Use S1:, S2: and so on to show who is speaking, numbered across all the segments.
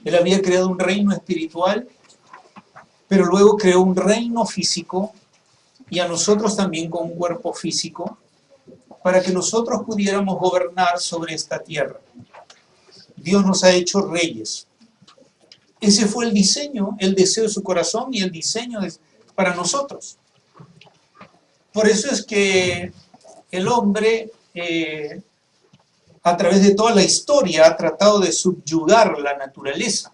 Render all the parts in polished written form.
S1: Él había creado un reino espiritual, pero luego creó un reino físico y a nosotros también con un cuerpo físico para que nosotros pudiéramos gobernar sobre esta tierra. Dios nos ha hecho reyes. Ese fue el diseño, el deseo de su corazón y el diseño para nosotros. Por eso es que el hombre, a través de toda la historia, ha tratado de subyugar la naturaleza,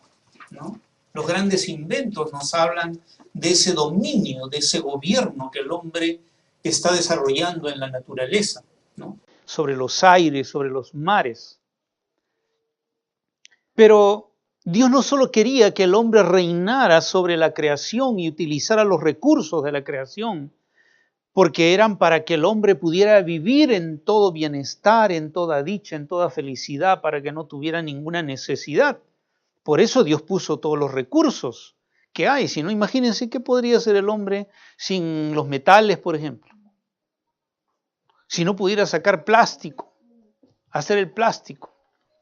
S1: ¿no? Los grandes inventos nos hablan de ese dominio, de ese gobierno que el hombre está desarrollando en la naturaleza, ¿no? Sobre los aires, sobre los mares. Pero Dios no solo quería que el hombre reinara sobre la creación y utilizara los recursos de la creación, porque eran para que el hombre pudiera vivir en todo bienestar, en toda dicha, en toda felicidad, para que no tuviera ninguna necesidad. Por eso Dios puso todos los recursos que hay. Si no, imagínense qué podría hacer el hombre sin los metales, por ejemplo. Si no pudiera sacar plástico, hacer el plástico.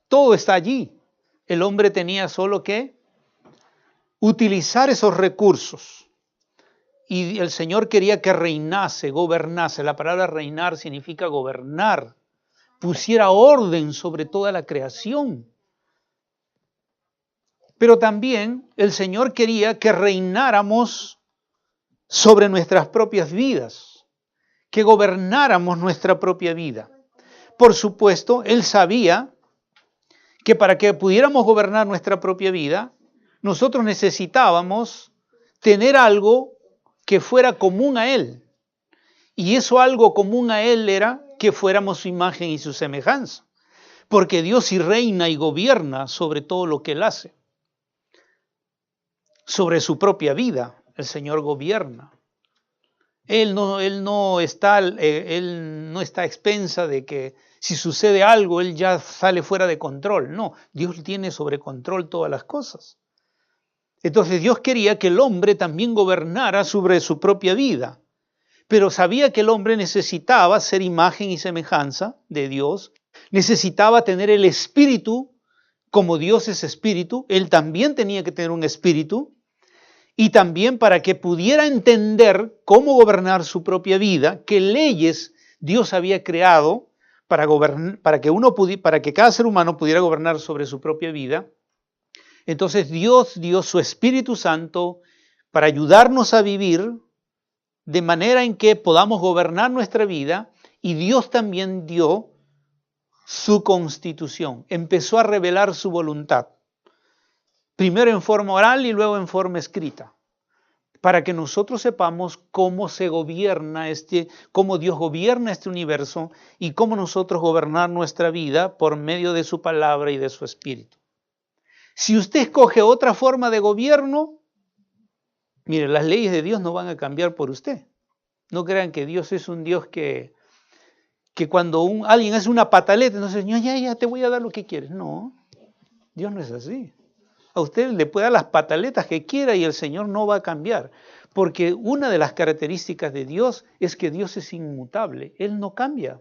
S1: Todo está allí. El hombre tenía solo que utilizar esos recursos. Y el Señor quería que reinase, gobernase. La palabra reinar significa gobernar. Pusiera orden sobre toda la creación. Pero también el Señor quería que reináramos sobre nuestras propias vidas, que gobernáramos nuestra propia vida. Por supuesto, Él sabía que para que pudiéramos gobernar nuestra propia vida, nosotros necesitábamos tener algo que fuera común a Él. Y eso algo común a Él era que fuéramos su imagen y su semejanza. Porque Dios sí reina y gobierna sobre todo lo que Él hace. Sobre su propia vida, el Señor gobierna. Él no está a expensa de que si sucede algo, Él ya sale fuera de control. No, Dios tiene sobre control todas las cosas. Entonces Dios quería que el hombre también gobernara sobre su propia vida, pero sabía que el hombre necesitaba ser imagen y semejanza de Dios, necesitaba tener el espíritu, como Dios es espíritu, Él también tenía que tener un espíritu, y también para que pudiera entender cómo gobernar su propia vida, qué leyes Dios había creado para que cada ser humano pudiera gobernar sobre su propia vida. Entonces Dios dio su Espíritu Santo para ayudarnos a vivir de manera en que podamos gobernar nuestra vida, y Dios también dio su constitución, empezó a revelar su voluntad, primero en forma oral y luego en forma escrita, para que nosotros sepamos cómo se gobierna cómo Dios gobierna este universo y cómo nosotros gobernar nuestra vida por medio de su palabra y de su Espíritu. Si usted escoge otra forma de gobierno, mire, las leyes de Dios no van a cambiar por usted. No crean que Dios es un Dios que cuando alguien hace una pataleta, entonces, ya, te voy a dar lo que quieres. No, Dios no es así. A usted le puede dar las pataletas que quiera y el Señor no va a cambiar. Porque una de las características de Dios es que Dios es inmutable. Él no cambia.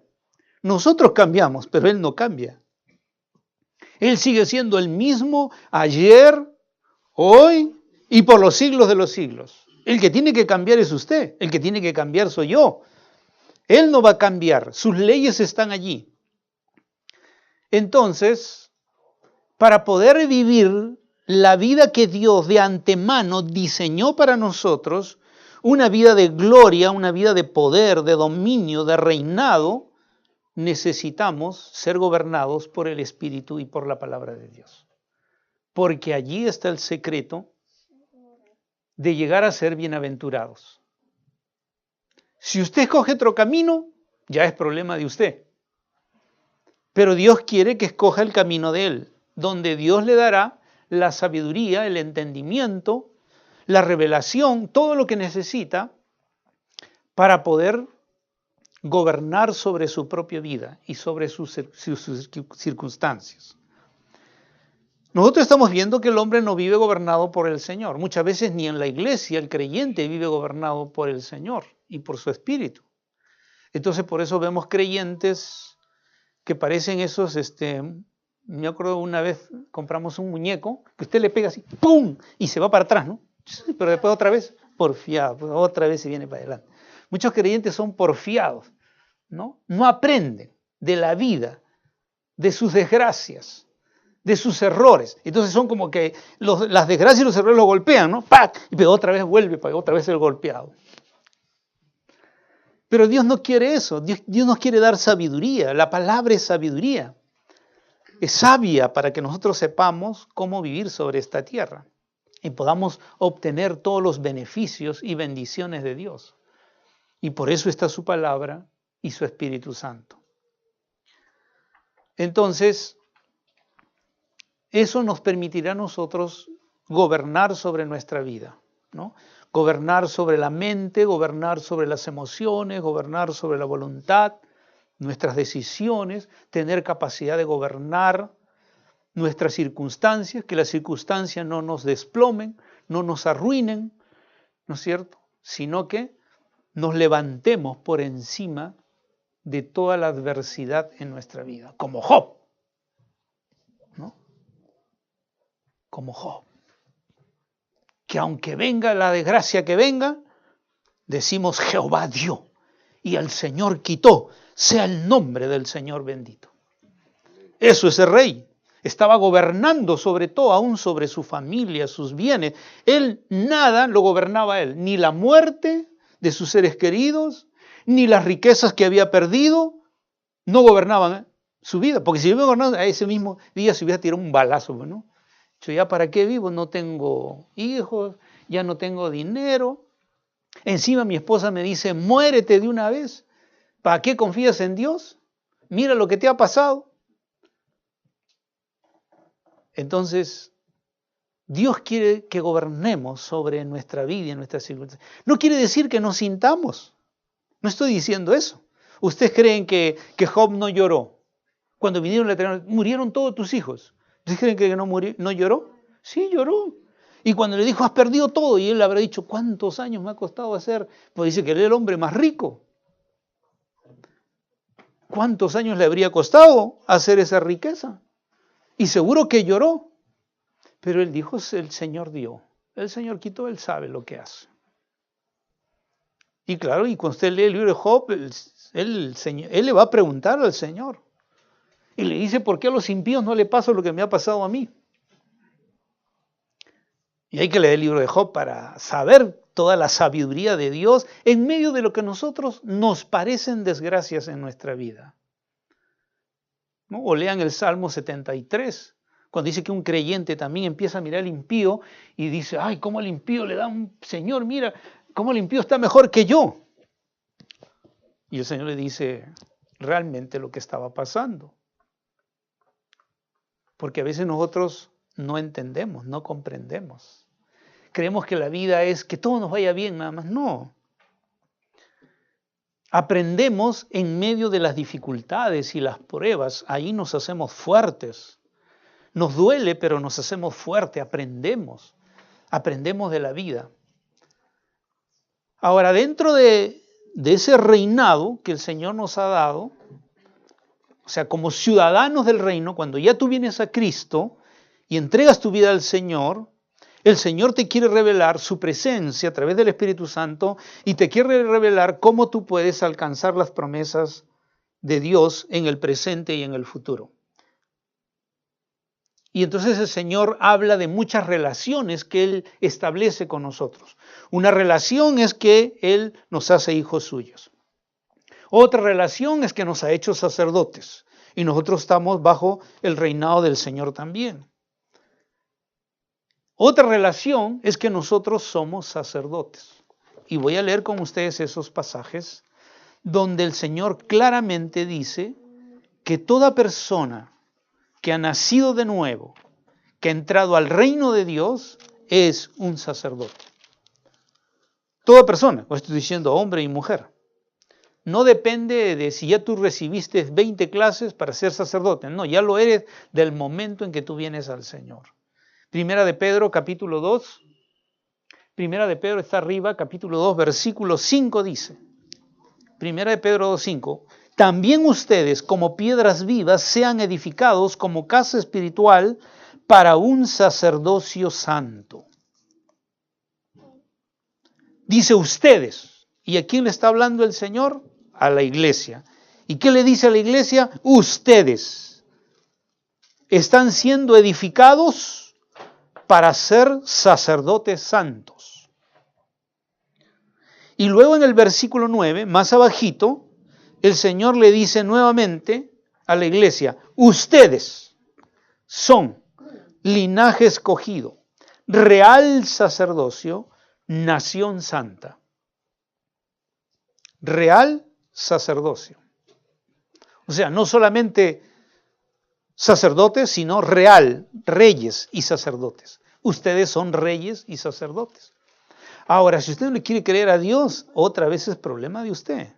S1: Nosotros cambiamos, pero Él no cambia. Él sigue siendo el mismo ayer, hoy y por los siglos de los siglos. El que tiene que cambiar es usted. El que tiene que cambiar soy yo. Él no va a cambiar. Sus leyes están allí. Entonces, para poder vivir la vida que Dios de antemano diseñó para nosotros, una vida de gloria, una vida de poder, de dominio, de reinado, necesitamos ser gobernados por el Espíritu y por la palabra de Dios. Porque allí está el secreto de llegar a ser bienaventurados. Si usted escoge otro camino, ya es problema de usted. Pero Dios quiere que escoja el camino de Él, donde Dios le dará la sabiduría, el entendimiento, la revelación, todo lo que necesita para poder gobernar sobre su propia vida y sobre sus circunstancias. Nosotros estamos viendo que el hombre no vive gobernado por el Señor. Muchas veces ni en la iglesia el creyente vive gobernado por el Señor y por su Espíritu. Entonces por eso vemos creyentes que parecen esos Me acuerdo una vez compramos un muñeco que usted le pega así, ¡pum! Y se va para atrás, ¿no? Pero después otra vez, porfiado, otra vez se viene para adelante. Muchos creyentes son porfiados, ¿no? No aprenden de la vida, de sus desgracias, de sus errores. Entonces son como que las desgracias y los errores los golpean, ¿no? ¡Pac! Y pero otra vez vuelve, otra vez el golpeado. Pero Dios no quiere eso. Dios nos quiere dar sabiduría. La palabra es sabiduría. Es sabia para que nosotros sepamos cómo vivir sobre esta tierra y podamos obtener todos los beneficios y bendiciones de Dios. Y por eso está su palabra y su Espíritu Santo. Entonces, eso nos permitirá a nosotros gobernar sobre nuestra vida, ¿no? Gobernar sobre la mente, gobernar sobre las emociones, gobernar sobre la voluntad, nuestras decisiones, tener capacidad de gobernar nuestras circunstancias, que las circunstancias no nos desplomen, no nos arruinen, ¿no es cierto? Sino que nos levantemos por encima de toda la adversidad en nuestra vida, como Job, ¿no? Como Job. Que aunque venga la desgracia que venga, decimos Jehová dio y el Señor quitó, sea el nombre del Señor bendito. Eso es el rey. Estaba gobernando sobre todo, aún sobre su familia, sus bienes. Él nada lo gobernaba él, ni la muerte de sus seres queridos, ni las riquezas que había perdido, no gobernaban su vida. Porque si hubiera gobernado, a ese mismo día se hubiera tirado un balazo, ¿no? Yo ya para qué vivo, no tengo hijos, ya no tengo dinero. Encima mi esposa me dice, muérete de una vez. ¿Para qué confías en Dios? Mira lo que te ha pasado. Entonces, Dios quiere que gobernemos sobre nuestra vida y nuestras circunstancias. No quiere decir que nos sintamos. No estoy diciendo eso. ¿Ustedes creen que Job no lloró? Cuando vinieron la eternidad, murieron todos tus hijos. ¿Ustedes creen que no lloró? Sí, lloró. Y cuando le dijo, has perdido todo, y él le habrá dicho, ¿cuántos años me ha costado hacer? Pues dice que él era el hombre más rico. ¿Cuántos años le habría costado hacer esa riqueza? Y seguro que lloró. Pero él dijo, el Señor dio. El Señor quitó, Él sabe lo que hace. Y claro, y cuando usted lee el libro de Job, él le va a preguntar al Señor. Y le dice, ¿por qué a los impíos no le pasa lo que me ha pasado a mí? Y hay que leer el libro de Job para saber toda la sabiduría de Dios en medio de lo que a nosotros nos parecen desgracias en nuestra vida, ¿no? O lean el Salmo 73, cuando dice que un creyente también empieza a mirar al impío y dice, ay, cómo al impío le da un Señor, mira, cómo el impío está mejor que yo. Y el Señor le dice realmente lo que estaba pasando. Porque a veces nosotros no entendemos, no comprendemos. Creemos que la vida es que todo nos vaya bien nada más. No. Aprendemos en medio de las dificultades y las pruebas. Ahí nos hacemos fuertes. Nos duele, pero nos hacemos fuertes. Aprendemos. Aprendemos de la vida. Ahora, dentro de ese reinado que el Señor nos ha dado, o sea, como ciudadanos del reino, cuando ya tú vienes a Cristo y entregas tu vida al Señor, el Señor te quiere revelar su presencia a través del Espíritu Santo y te quiere revelar cómo tú puedes alcanzar las promesas de Dios en el presente y en el futuro. Y entonces el Señor habla de muchas relaciones que Él establece con nosotros. Una relación es que Él nos hace hijos suyos. Otra relación es que nos ha hecho sacerdotes y nosotros estamos bajo el reinado del Señor también. Otra relación es que nosotros somos sacerdotes. Y voy a leer con ustedes esos pasajes donde el Señor claramente dice que toda persona que ha nacido de nuevo, que ha entrado al reino de Dios, es un sacerdote. Toda persona, lo estoy diciendo hombre y mujer. No depende de si ya tú recibiste 20 clases para ser sacerdote. No, ya lo eres del momento en que tú vienes al Señor. Primera de Pedro, capítulo 2. Primera de Pedro está arriba, capítulo 2, versículo 5 dice. Primera de Pedro 2, 5. también ustedes como piedras vivas sean edificados como casa espiritual para un sacerdocio santo. Dice ustedes. ¿Y a quién le está hablando el Señor? A la iglesia. ¿Y qué le dice a la iglesia? Ustedes están siendo edificados para ser sacerdotes santos. Y luego en el versículo 9, más abajito, el Señor le dice nuevamente a la iglesia, ustedes son linaje escogido, real sacerdocio, nación santa. Real sacerdocio. O sea, no solamente sacerdotes, sino real, reyes y sacerdotes. Ustedes son reyes y sacerdotes. Ahora, si usted no le quiere creer a Dios, otra vez es problema de usted.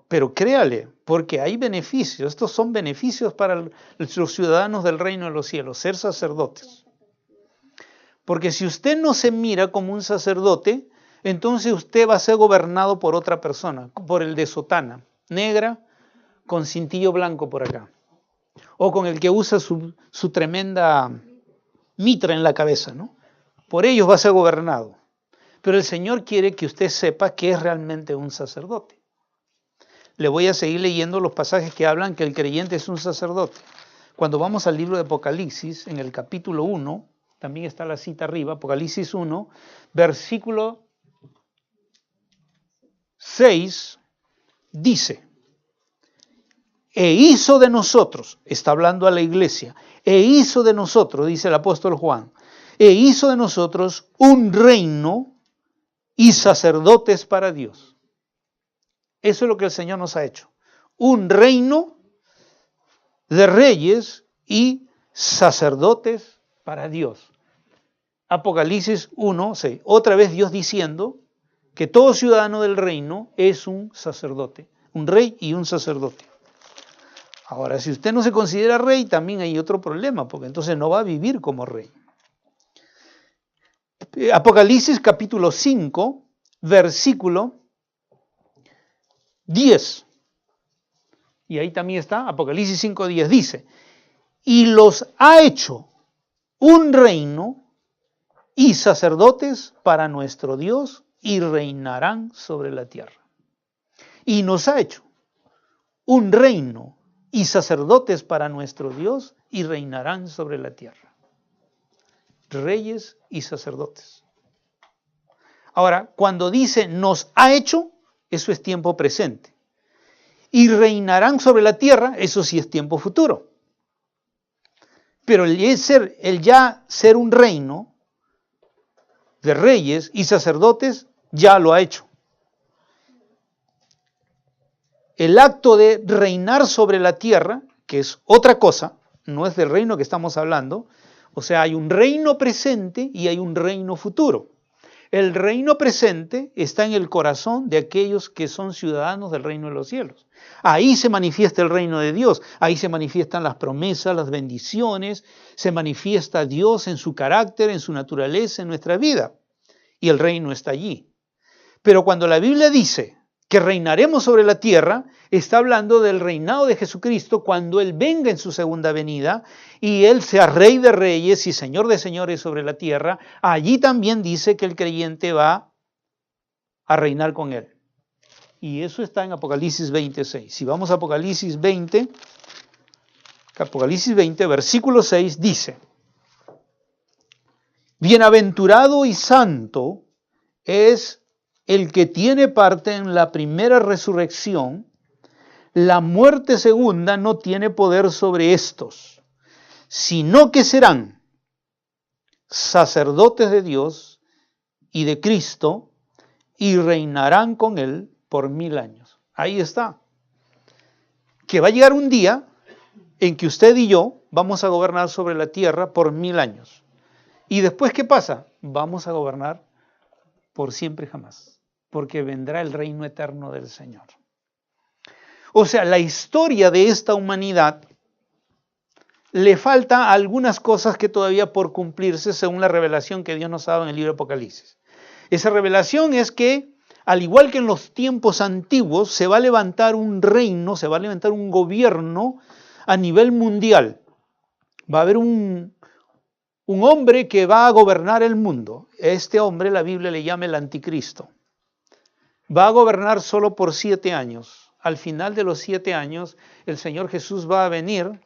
S1: Pero créale, porque hay beneficios. Estos son beneficios para los ciudadanos del reino de los cielos, ser sacerdotes. Porque si usted no se mira como un sacerdote, entonces usted va a ser gobernado por otra persona, por el de sotana, negra, con cintillo blanco por acá. O con el que usa su tremenda mitra en la cabeza, ¿no? Por ellos va a ser gobernado. Pero el Señor quiere que usted sepa que es realmente un sacerdote. Le voy a seguir leyendo los pasajes que hablan que el creyente es un sacerdote. Cuando vamos al libro de Apocalipsis, en el capítulo 1, también está la cita arriba, Apocalipsis 1, versículo 6, dice, e hizo de nosotros, está hablando a la iglesia, e hizo de nosotros, dice el apóstol Juan, e hizo de nosotros un reino y sacerdotes para Dios. Eso es lo que el Señor nos ha hecho. Un reino de reyes y sacerdotes para Dios. Apocalipsis 1:6. Otra vez Dios diciendo que todo ciudadano del reino es un sacerdote, un rey y un sacerdote. Ahora, si usted no se considera rey, también hay otro problema, porque entonces no va a vivir como rey. Apocalipsis capítulo 5, versículo 10. Y ahí también está, Apocalipsis 5:10 dice, y los ha hecho un reino y sacerdotes para nuestro Dios y reinarán sobre la tierra. Y nos ha hecho un reino y sacerdotes para nuestro Dios y reinarán sobre la tierra. Reyes y sacerdotes. Ahora, cuando dice nos ha hecho, eso es tiempo presente. Y reinarán sobre la tierra, eso sí es tiempo futuro. Pero el ya ser un reino de reyes y sacerdotes, ya lo ha hecho. El acto de reinar sobre la tierra, que es otra cosa, no es del reino que estamos hablando, o sea, hay un reino presente y hay un reino futuro. El reino presente está en el corazón de aquellos que son ciudadanos del reino de los cielos. Ahí se manifiesta el reino de Dios, ahí se manifiestan las promesas, las bendiciones, se manifiesta Dios en su carácter, en su naturaleza, en nuestra vida. Y el reino está allí. Pero cuando la Biblia dice que reinaremos sobre la tierra, está hablando del reinado de Jesucristo cuando Él venga en su segunda venida y Él sea Rey de reyes y Señor de señores sobre la tierra. Allí también dice que el creyente va a reinar con Él. Y eso está en Apocalipsis 26. Si vamos a Apocalipsis 20, versículo 6 dice, bienaventurado y santo es el que tiene parte en la primera resurrección, la muerte segunda no tiene poder sobre estos, sino que serán sacerdotes de Dios y de Cristo y reinarán con Él por 1000 años. Ahí está. Que va a llegar un día en que usted y yo vamos a gobernar sobre la tierra por 1000 años. ¿Y después qué pasa? Vamos a gobernar por siempre y jamás, porque vendrá el reino eterno del Señor. O sea, la historia de esta humanidad le falta algunas cosas que todavía por cumplirse según la revelación que Dios nos ha dado en el libro de Apocalipsis. Esa revelación es que al igual que en los tiempos antiguos, se va a levantar un reino, se va a levantar un gobierno a nivel mundial. Va a haber un hombre que va a gobernar el mundo. Este hombre la Biblia le llama el anticristo. Va a gobernar solo por 7 años. Al final de los 7 años, el Señor Jesús va a venir,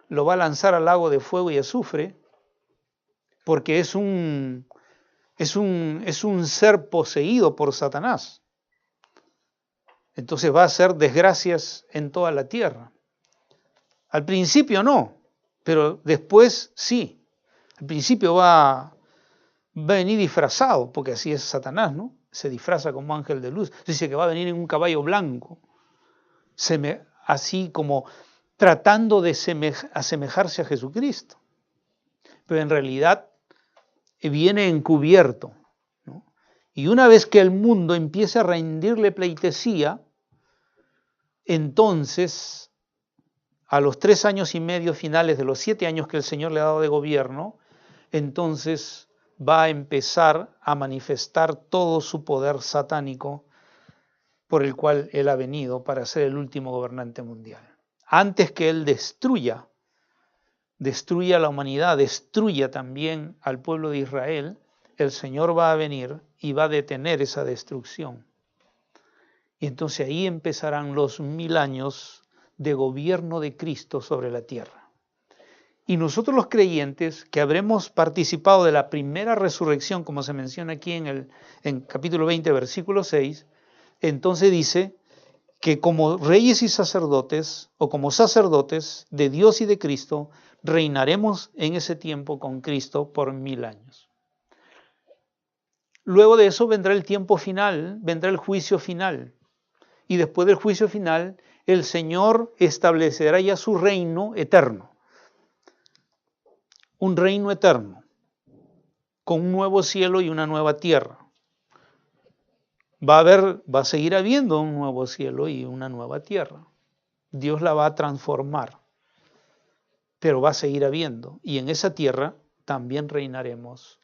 S1: lo va a lanzar al lago de fuego y azufre, porque es un ser poseído por Satanás. Entonces va a hacer desgracias en toda la tierra. Al principio no, pero después sí. Al principio va a venir disfrazado, porque así es Satanás, ¿no? Se disfraza como ángel de luz. Dice que va a venir en un caballo blanco, así como tratando de asemejarse a Jesucristo. Pero en realidad viene encubierto, ¿no? Y una vez que el mundo empiece a rendirle pleitesía, entonces, a los 3 años y medio finales de los 7 años que el Señor le ha dado de gobierno, entonces va a empezar a manifestar todo su poder satánico por el cual Él ha venido para ser el último gobernante mundial. Antes que Él destruya a la humanidad, destruya también al pueblo de Israel, el Señor va a venir y va a detener esa destrucción. Y entonces ahí empezarán los 1000 años de gobierno de Cristo sobre la tierra. Y nosotros los creyentes que habremos participado de la primera resurrección, como se menciona aquí en capítulo 20, versículo 6, entonces dice que como reyes y sacerdotes, o como sacerdotes de Dios y de Cristo, reinaremos en ese tiempo con Cristo por 1000 años. Luego de eso vendrá el tiempo final, vendrá el juicio final. Y después del juicio final, el Señor establecerá ya su reino eterno. Un reino eterno, con un nuevo cielo y una nueva tierra. Va a seguir habiendo un nuevo cielo y una nueva tierra. Dios la va a transformar, pero va a seguir habiendo. Y en esa tierra también reinaremos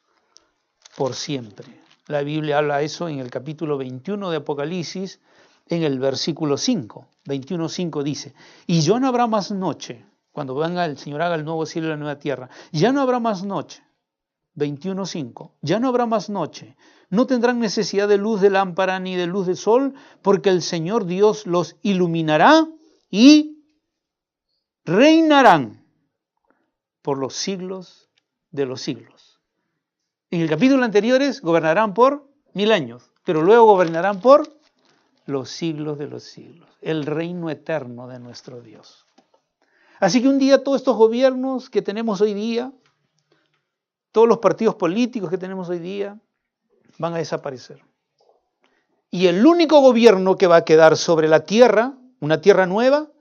S1: por siempre. La Biblia habla eso en el capítulo 21 de Apocalipsis, en el versículo 5. 21:5 dice, y ya no habrá más noche. Cuando venga el Señor haga el nuevo cielo y la nueva tierra, ya no habrá más noche. 21:5, ya no habrá más noche. No tendrán necesidad de luz de lámpara ni de luz de sol, porque el Señor Dios los iluminará y reinarán por los siglos de los siglos. En el capítulo anterior gobernarán por 1000 años, pero luego gobernarán por los siglos de los siglos. El reino eterno de nuestro Dios. Así que un día todos estos gobiernos que tenemos hoy día, todos los partidos políticos que tenemos hoy día, van a desaparecer. Y el único gobierno que va a quedar sobre la tierra, una tierra nueva,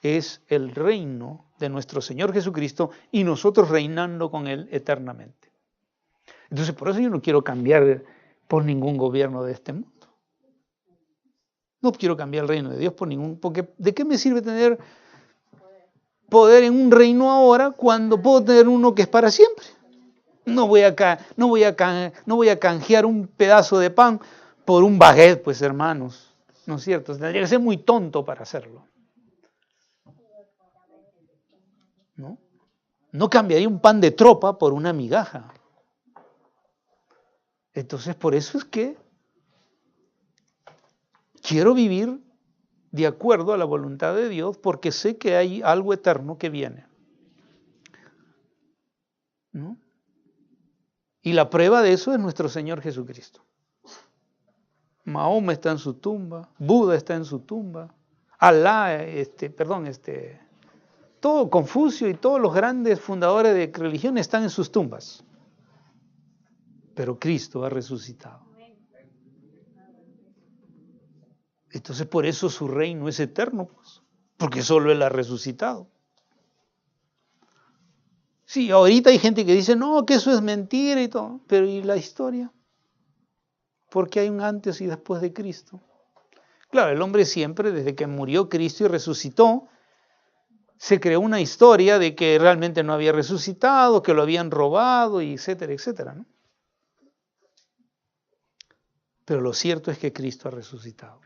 S1: es el reino de nuestro Señor Jesucristo y nosotros reinando con Él eternamente. Entonces, por eso yo no quiero cambiar por ningún gobierno de este mundo. No quiero cambiar el reino de Dios por ningún, porque ¿de qué me sirve tener poder en un reino ahora cuando puedo tener uno que es para siempre? No voy a canjear un pedazo de pan por un baguette, pues hermanos, ¿no es cierto? Tendría que ser muy tonto para hacerlo. No cambiaría un pan de tropa por una migaja. Entonces, por eso es que quiero vivir de acuerdo a la voluntad de Dios, porque sé que hay algo eterno que viene. ¿No? Y la prueba de eso es nuestro Señor Jesucristo. Mahoma está en su tumba, Buda está en su tumba, Alá, todo Confucio y todos los grandes fundadores de religión están en sus tumbas. Pero Cristo ha resucitado. Entonces por eso su reino es eterno, pues, porque solo Él ha resucitado. Sí, ahorita hay gente que dice, no, que eso es mentira y todo, pero ¿y la historia? Porque hay un antes y después de Cristo. Claro, el hombre siempre, desde que murió Cristo y resucitó, se creó una historia de que realmente no había resucitado, que lo habían robado, y etcétera, etcétera, ¿no? Pero lo cierto es que Cristo ha resucitado.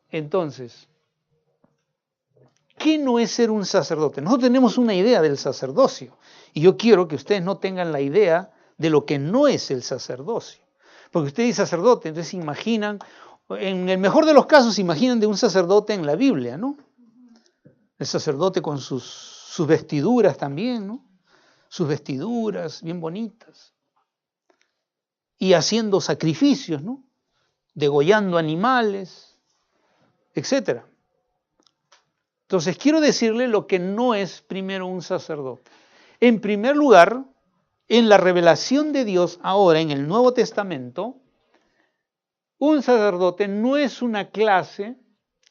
S1: Entonces, ¿qué no es ser un sacerdote? Nosotros tenemos una idea del sacerdocio. Y yo quiero que ustedes no tengan la idea de lo que no es el sacerdocio. Porque usted dice sacerdote, entonces imaginan, en el mejor de los casos, imaginan de un sacerdote en la Biblia, ¿no? El sacerdote con sus vestiduras también, ¿no? Sus vestiduras bien bonitas. Y haciendo sacrificios, ¿no? Degollando animales, etc. Entonces, quiero decirle lo que no es primero un sacerdote. En primer lugar, en la revelación de Dios ahora en el Nuevo Testamento, un sacerdote no es una clase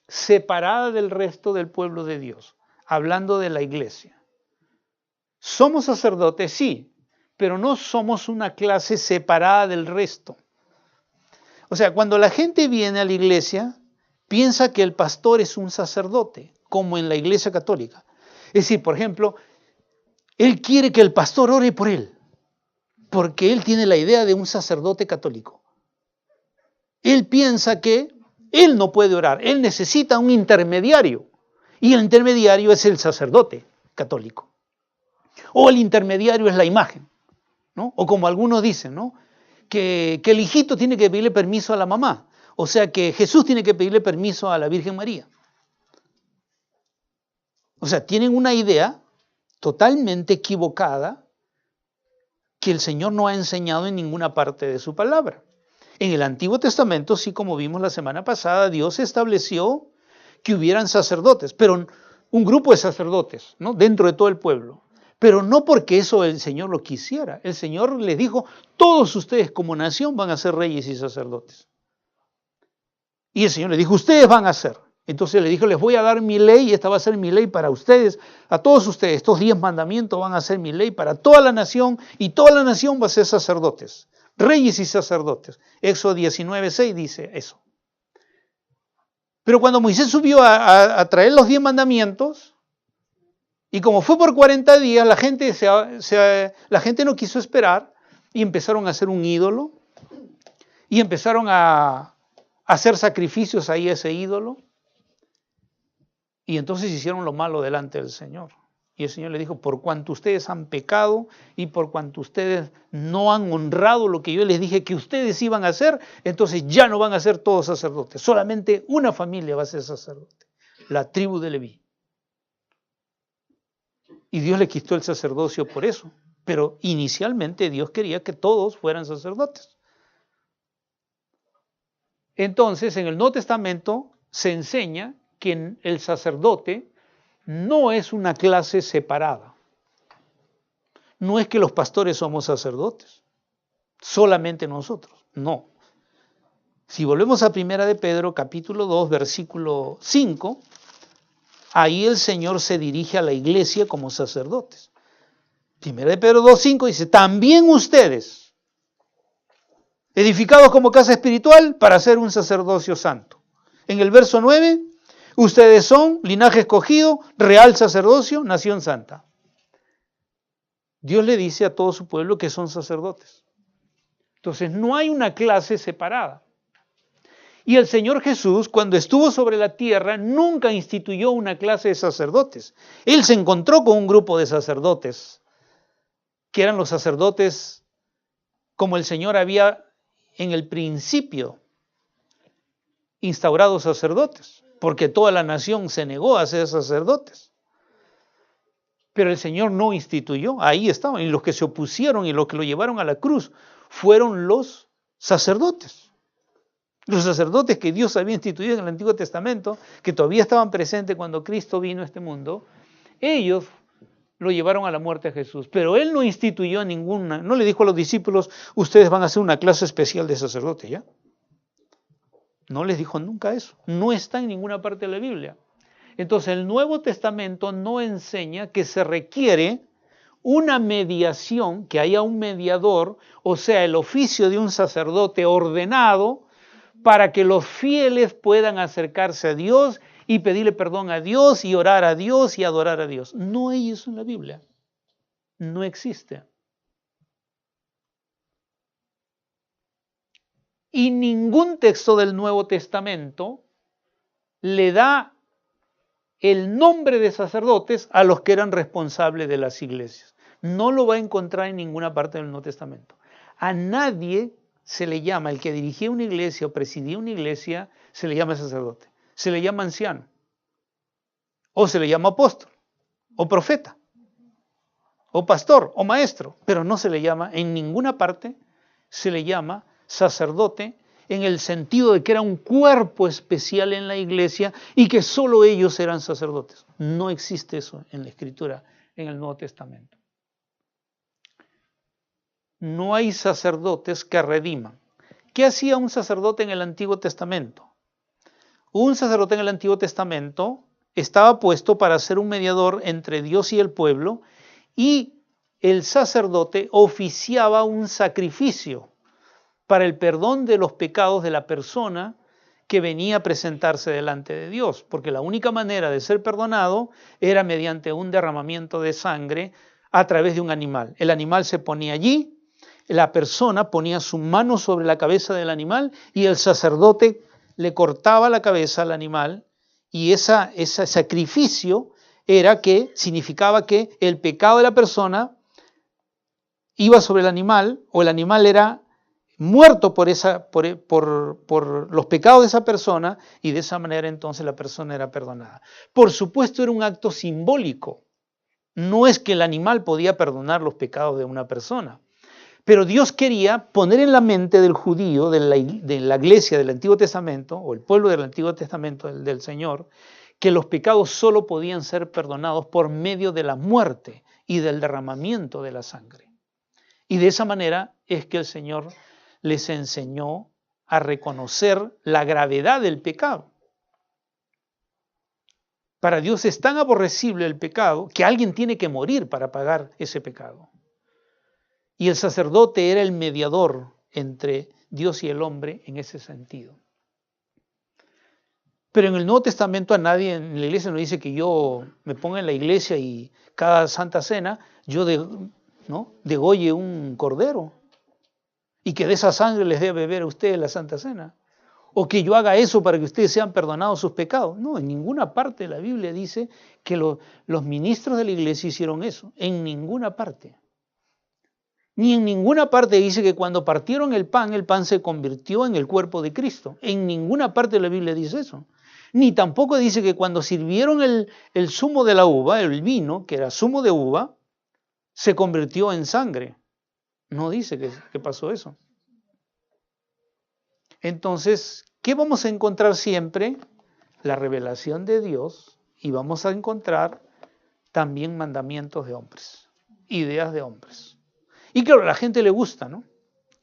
S1: separada del resto del pueblo de Dios, hablando de la iglesia. Somos sacerdotes, sí, pero no somos una clase separada del resto. O sea, cuando la gente viene a la iglesia, piensa que el pastor es un sacerdote, como en la iglesia católica. Es decir, por ejemplo, él quiere que el pastor ore por él, porque él tiene la idea de un sacerdote católico. Él piensa que él no puede orar, él necesita un intermediario, y el intermediario es el sacerdote católico. O el intermediario es la imagen, ¿no? O como algunos dicen, ¿no? Que el hijito tiene que pedirle permiso a la mamá, o sea que Jesús tiene que pedirle permiso a la Virgen María. O sea, tienen una idea totalmente equivocada que el Señor no ha enseñado en ninguna parte de su palabra. En el Antiguo Testamento, sí, como vimos la semana pasada, Dios estableció que hubieran sacerdotes, pero un grupo de sacerdotes, ¿no? Dentro de todo el pueblo. Pero no porque eso el Señor lo quisiera. El Señor les dijo, todos ustedes como nación van a ser reyes y sacerdotes. Y el Señor les dijo, ustedes van a ser. Entonces le dijo, les voy a dar mi ley, y esta va a ser mi ley para ustedes, a todos ustedes. Estos 10 mandamientos van a ser mi ley para toda la nación, y toda la nación va a ser sacerdotes, reyes y sacerdotes. Éxodo 19:6 dice eso. Pero cuando Moisés subió a traer los 10 mandamientos, y como fue por 40 días, la gente no quiso esperar, y empezaron a hacer un ídolo, y empezaron a hacer sacrificios ahí a ese ídolo. Y entonces hicieron lo malo delante del Señor. Y el Señor le dijo, por cuanto ustedes han pecado y por cuanto ustedes no han honrado lo que yo les dije que ustedes iban a hacer, entonces ya no van a ser todos sacerdotes. Solamente una familia va a ser sacerdote, la tribu de Leví. Y Dios le quitó el sacerdocio por eso. Pero inicialmente Dios quería que todos fueran sacerdotes. Entonces, en el Nuevo Testamento se enseña que el sacerdote no es una clase separada. No es que los pastores somos sacerdotes, solamente nosotros, no. Si volvemos a 1 de Pedro, capítulo 2, versículo 5, ahí el Señor se dirige a la iglesia como sacerdotes. 1 de Pedro 2, 5 dice, también ustedes, edificados como casa espiritual para ser un sacerdocio santo. En el verso 9, ustedes son linaje escogido, real sacerdocio, nación santa. Dios le dice a todo su pueblo que son sacerdotes. Entonces no hay una clase separada. Y el Señor Jesús, cuando estuvo sobre la tierra, nunca instituyó una clase de sacerdotes. Él se encontró con un grupo de sacerdotes, que eran los sacerdotes como el Señor había en el principio instaurado sacerdotes, porque toda la nación se negó a ser sacerdotes. Pero el Señor no instituyó, ahí estaban, y los que se opusieron y los que lo llevaron a la cruz fueron los sacerdotes. Los sacerdotes que Dios había instituido en el Antiguo Testamento, que todavía estaban presentes cuando Cristo vino a este mundo, ellos lo llevaron a la muerte a Jesús. Pero Él no instituyó ninguna, no le dijo a los discípulos, ustedes van a hacer una clase especial de sacerdotes, ¿ya? No les dijo nunca eso. No está en ninguna parte de la Biblia. Entonces el Nuevo Testamento no enseña que se requiere una mediación, que haya un mediador, o sea, el oficio de un sacerdote ordenado para que los fieles puedan acercarse a Dios y pedirle perdón a Dios y orar a Dios y adorar a Dios. No hay eso en la Biblia. No existe. Y ningún texto del Nuevo Testamento le da el nombre de sacerdotes a los que eran responsables de las iglesias. No lo va a encontrar en ninguna parte del Nuevo Testamento. A nadie se le llama, el que dirigía una iglesia o presidía una iglesia, se le llama sacerdote. Se le llama anciano. O se le llama apóstol. O profeta. O pastor. O maestro. Pero no se le llama, en ninguna parte, se le llama sacerdote en el sentido de que era un cuerpo especial en la iglesia y que solo ellos eran sacerdotes. No existe eso en la Escritura, en el Nuevo Testamento. No hay sacerdotes que rediman. ¿Qué hacía un sacerdote en el Antiguo Testamento? Un sacerdote en el Antiguo Testamento estaba puesto para ser un mediador entre Dios y el pueblo, y el sacerdote oficiaba un sacrificio para el perdón de los pecados de la persona que venía a presentarse delante de Dios, porque la única manera de ser perdonado era mediante un derramamiento de sangre a través de un animal. El animal se ponía allí, la persona ponía su mano sobre la cabeza del animal y el sacerdote le cortaba la cabeza al animal, y ese sacrificio significaba que el pecado de la persona iba sobre el animal, o el animal era muerto por los pecados de esa persona, y de esa manera entonces la persona era perdonada. Por supuesto, era un acto simbólico. No es que el animal podía perdonar los pecados de una persona, pero Dios quería poner en la mente del judío, de la iglesia del Antiguo Testamento, o el pueblo del Antiguo Testamento del Señor, que los pecados solo podían ser perdonados por medio de la muerte y del derramamiento de la sangre. Y de esa manera es que el Señor les enseñó a reconocer la gravedad del pecado. Para Dios es tan aborrecible el pecado que alguien tiene que morir para pagar ese pecado. Y el sacerdote era el mediador entre Dios y el hombre en ese sentido. Pero en el Nuevo Testamento a nadie en la iglesia nos dice que yo me ponga en la iglesia y cada Santa Cena yo degolle un cordero y que de esa sangre les dé beber a ustedes la Santa Cena. O que yo haga eso para que ustedes sean perdonados sus pecados. No, en ninguna parte de la Biblia dice que los ministros de la iglesia hicieron eso. En ninguna parte. Ni en ninguna parte dice que cuando partieron el pan se convirtió en el cuerpo de Cristo. En ninguna parte de la Biblia dice eso. Ni tampoco dice que cuando sirvieron el zumo de la uva, el vino, que era zumo de uva, se convirtió en sangre. No dice que pasó eso. Entonces, ¿qué vamos a encontrar siempre? La revelación de Dios, y vamos a encontrar también mandamientos de hombres, ideas de hombres. Y claro, a la gente le gusta, ¿no?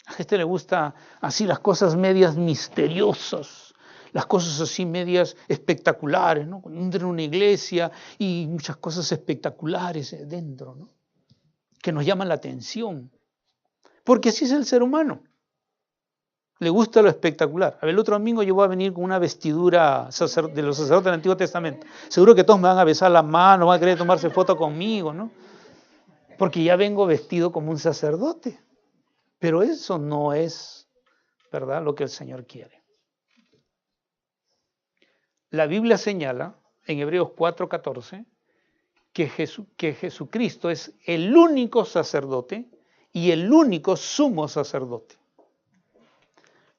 S1: A la gente le gusta así las cosas medias misteriosas, las cosas así medias espectaculares, ¿no? Cuando entra en una iglesia y muchas cosas espectaculares dentro, ¿no? Que nos llaman la atención. Porque así es el ser humano. Le gusta lo espectacular. A ver, el otro domingo yo voy a venir con una vestidura de los sacerdotes del Antiguo Testamento. Seguro que todos me van a besar la mano, van a querer tomarse foto conmigo, ¿no? Porque ya vengo vestido como un sacerdote. Pero eso no es, ¿verdad?, lo que el Señor quiere. La Biblia señala en Hebreos 4:14 que Jesucristo es el único sacerdote y el único sumo sacerdote.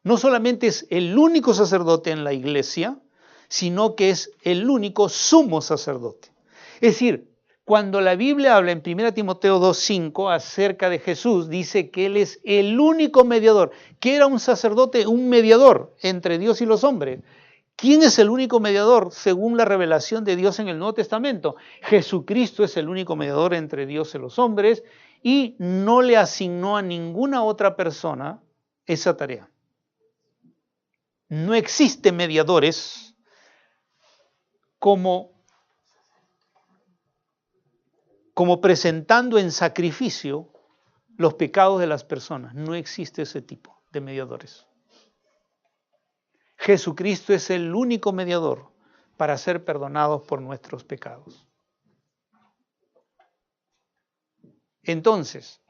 S1: No solamente es el único sacerdote en la iglesia, sino que es el único sumo sacerdote. Es decir, cuando la Biblia habla en 1 Timoteo 2:5 acerca de Jesús, dice que Él es el único mediador. ¿Qué era un sacerdote? Un mediador entre Dios y los hombres. ¿Quién es el único mediador según la revelación de Dios en el Nuevo Testamento? Jesucristo es el único mediador entre Dios y los hombres, y no le asignó a ninguna otra persona esa tarea. No existen mediadores como presentando en sacrificio los pecados de las personas. No existe ese tipo de mediadores. Jesucristo es el único mediador para ser perdonados por nuestros pecados. Entonces,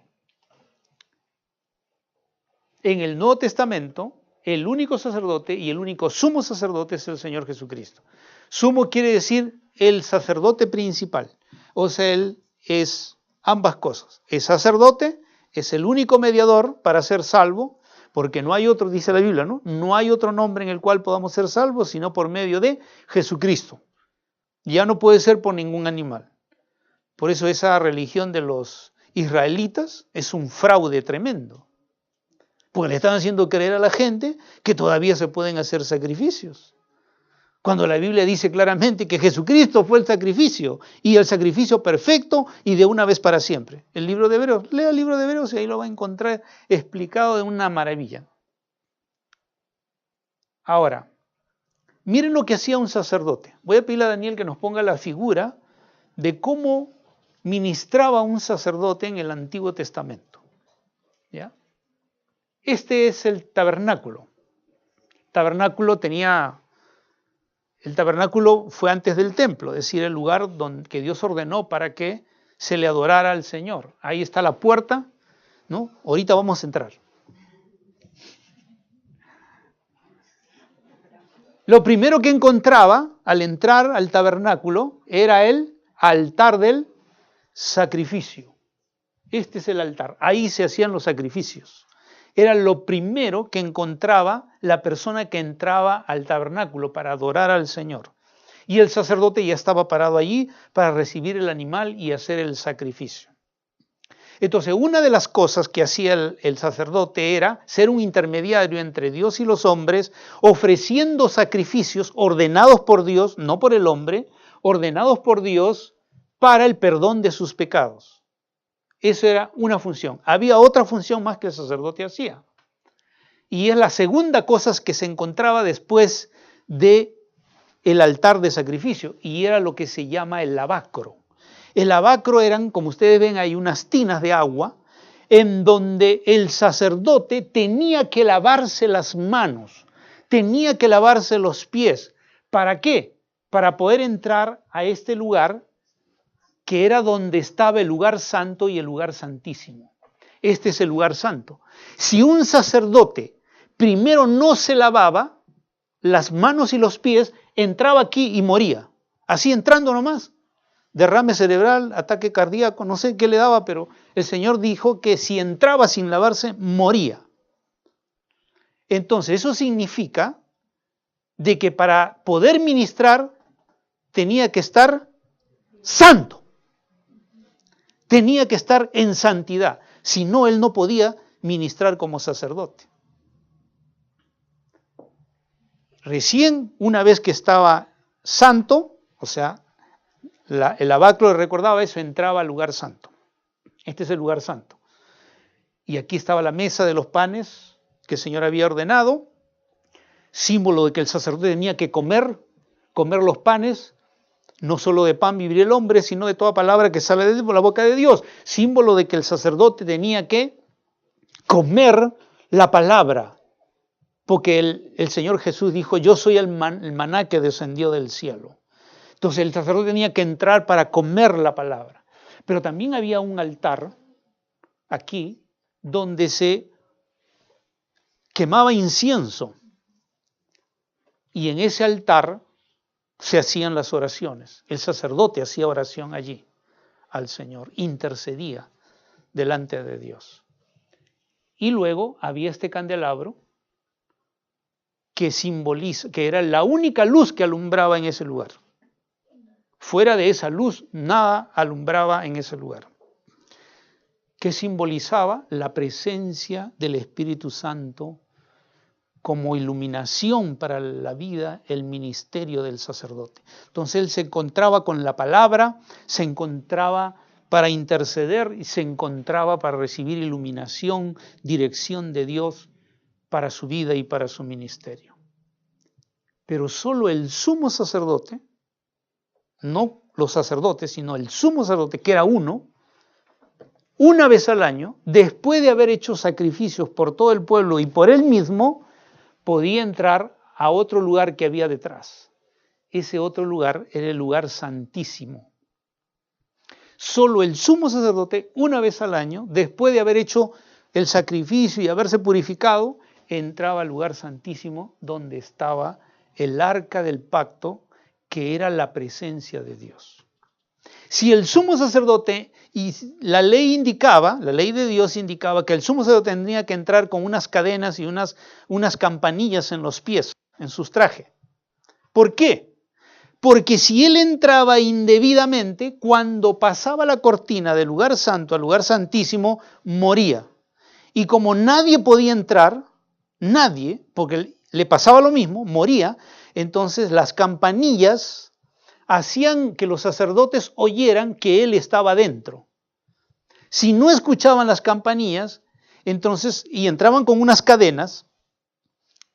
S1: en el Nuevo Testamento el único sacerdote y el único sumo sacerdote es el Señor Jesucristo. Sumo quiere decir el sacerdote principal. O sea, Él es ambas cosas. Es sacerdote, es el único mediador para ser salvo, porque no hay otro, dice la Biblia, ¿no? No hay otro nombre en el cual podamos ser salvos, sino por medio de Jesucristo. Ya no puede ser por ningún animal. Por eso esa religión de los israelitas es un fraude tremendo. Porque le están haciendo creer a la gente que todavía se pueden hacer sacrificios. Cuando la Biblia dice claramente que Jesucristo fue el sacrificio y el sacrificio perfecto y de una vez para siempre. El libro de Hebreos, lea el libro de Hebreos y ahí lo va a encontrar explicado de una maravilla. Ahora, miren lo que hacía un sacerdote. Voy a pedirle a Daniel que nos ponga la figura de cómo ministraba un sacerdote en el Antiguo Testamento. ¿Ya? Este es el tabernáculo. El tabernáculo fue antes del templo, es decir, el lugar que Dios ordenó para que se le adorara al Señor. Ahí está la puerta, ¿no? Ahorita vamos a entrar. Lo primero que encontraba al entrar al tabernáculo era el altar del sacrificio. Este es el altar, ahí se hacían los sacrificios. Era lo primero que encontraba la persona que entraba al tabernáculo para adorar al Señor. Y el sacerdote ya estaba parado allí para recibir el animal y hacer el sacrificio. Entonces, una de las cosas que hacía el sacerdote era ser un intermediario entre Dios y los hombres, ofreciendo sacrificios ordenados por Dios, no por el hombre, ordenados por Dios para el perdón de sus pecados. Esa era una función. Había otra función más que el sacerdote hacía. Y es la segunda cosa que se encontraba después del altar de sacrificio. Y era lo que se llama el lavacro. El lavacro eran, como ustedes ven, hay unas tinas de agua en donde el sacerdote tenía que lavarse las manos, tenía que lavarse los pies. ¿Para qué? Para poder entrar a este lugar que era donde estaba el lugar santo y el lugar santísimo. Este es el lugar santo. Si un sacerdote primero no se lavaba las manos y los pies, entraba aquí y moría. Así entrando nomás. Derrame cerebral, ataque cardíaco, no sé qué le daba, pero el Señor dijo que si entraba sin lavarse, moría. Entonces, eso significa de que para poder ministrar tenía que estar santo. Tenía que estar en santidad, si no, él no podía ministrar como sacerdote. Recién, una vez que estaba santo, o sea, el lavacro recordaba eso, entraba al lugar santo. Este es el lugar santo. Y aquí estaba la mesa de los panes que el Señor había ordenado, símbolo de que el sacerdote tenía que comer los panes. No solo de pan viviría el hombre, sino de toda palabra que sale de la boca de Dios. Símbolo de que el sacerdote tenía que comer la palabra. Porque el Señor Jesús dijo, yo soy el maná que descendió del cielo. Entonces el sacerdote tenía que entrar para comer la palabra. Pero también había un altar aquí donde se quemaba incienso. Y en ese altar se hacían las oraciones. El sacerdote hacía oración allí al Señor, intercedía delante de Dios. Y luego había este candelabro que simboliza, que era la única luz que alumbraba en ese lugar. Fuera de esa luz, nada alumbraba en ese lugar. Que simbolizaba la presencia del Espíritu Santo como iluminación para la vida, el ministerio del sacerdote. Entonces él se encontraba con la palabra, se encontraba para interceder y se encontraba para recibir iluminación, dirección de Dios para su vida y para su ministerio. Pero solo el sumo sacerdote, no los sacerdotes, sino el sumo sacerdote, que era uno, una vez al año, después de haber hecho sacrificios por todo el pueblo y por él mismo, podía entrar a otro lugar que había detrás. Ese otro lugar era el lugar santísimo. Solo el sumo sacerdote, una vez al año, después de haber hecho el sacrificio y haberse purificado, entraba al lugar santísimo donde estaba el arca del pacto, que era la presencia de Dios. Si el sumo sacerdote, y la ley de Dios indicaba que el sumo sacerdote tendría que entrar con unas cadenas y unas campanillas en los pies, en sus trajes. ¿Por qué? Porque si él entraba indebidamente, cuando pasaba la cortina del lugar santo al lugar santísimo, moría. Y como nadie podía entrar, nadie, porque le pasaba lo mismo, moría, entonces las campanillas hacían que los sacerdotes oyeran que él estaba dentro. Si no escuchaban las campanillas, entonces, y entraban con unas cadenas,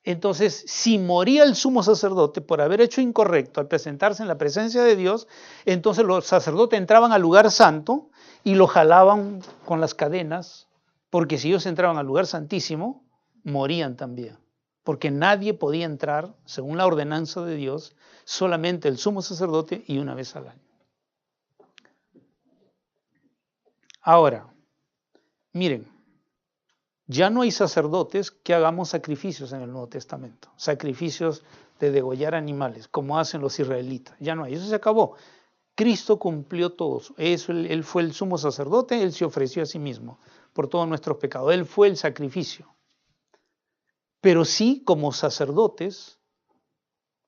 S1: entonces si moría el sumo sacerdote por haber hecho incorrecto al presentarse en la presencia de Dios, entonces los sacerdotes entraban al lugar santo y lo jalaban con las cadenas, porque si ellos entraban al lugar santísimo, morían también. Porque nadie podía entrar, según la ordenanza de Dios, solamente el sumo sacerdote y una vez al año. Ahora, miren, ya no hay sacerdotes que hagamos sacrificios en el Nuevo Testamento, sacrificios de degollar animales, como hacen los israelitas. Ya no hay, eso se acabó. Cristo cumplió todo eso. Él fue el sumo sacerdote, Él se ofreció a sí mismo por todos nuestros pecados. Él fue el sacrificio. Pero sí, como sacerdotes,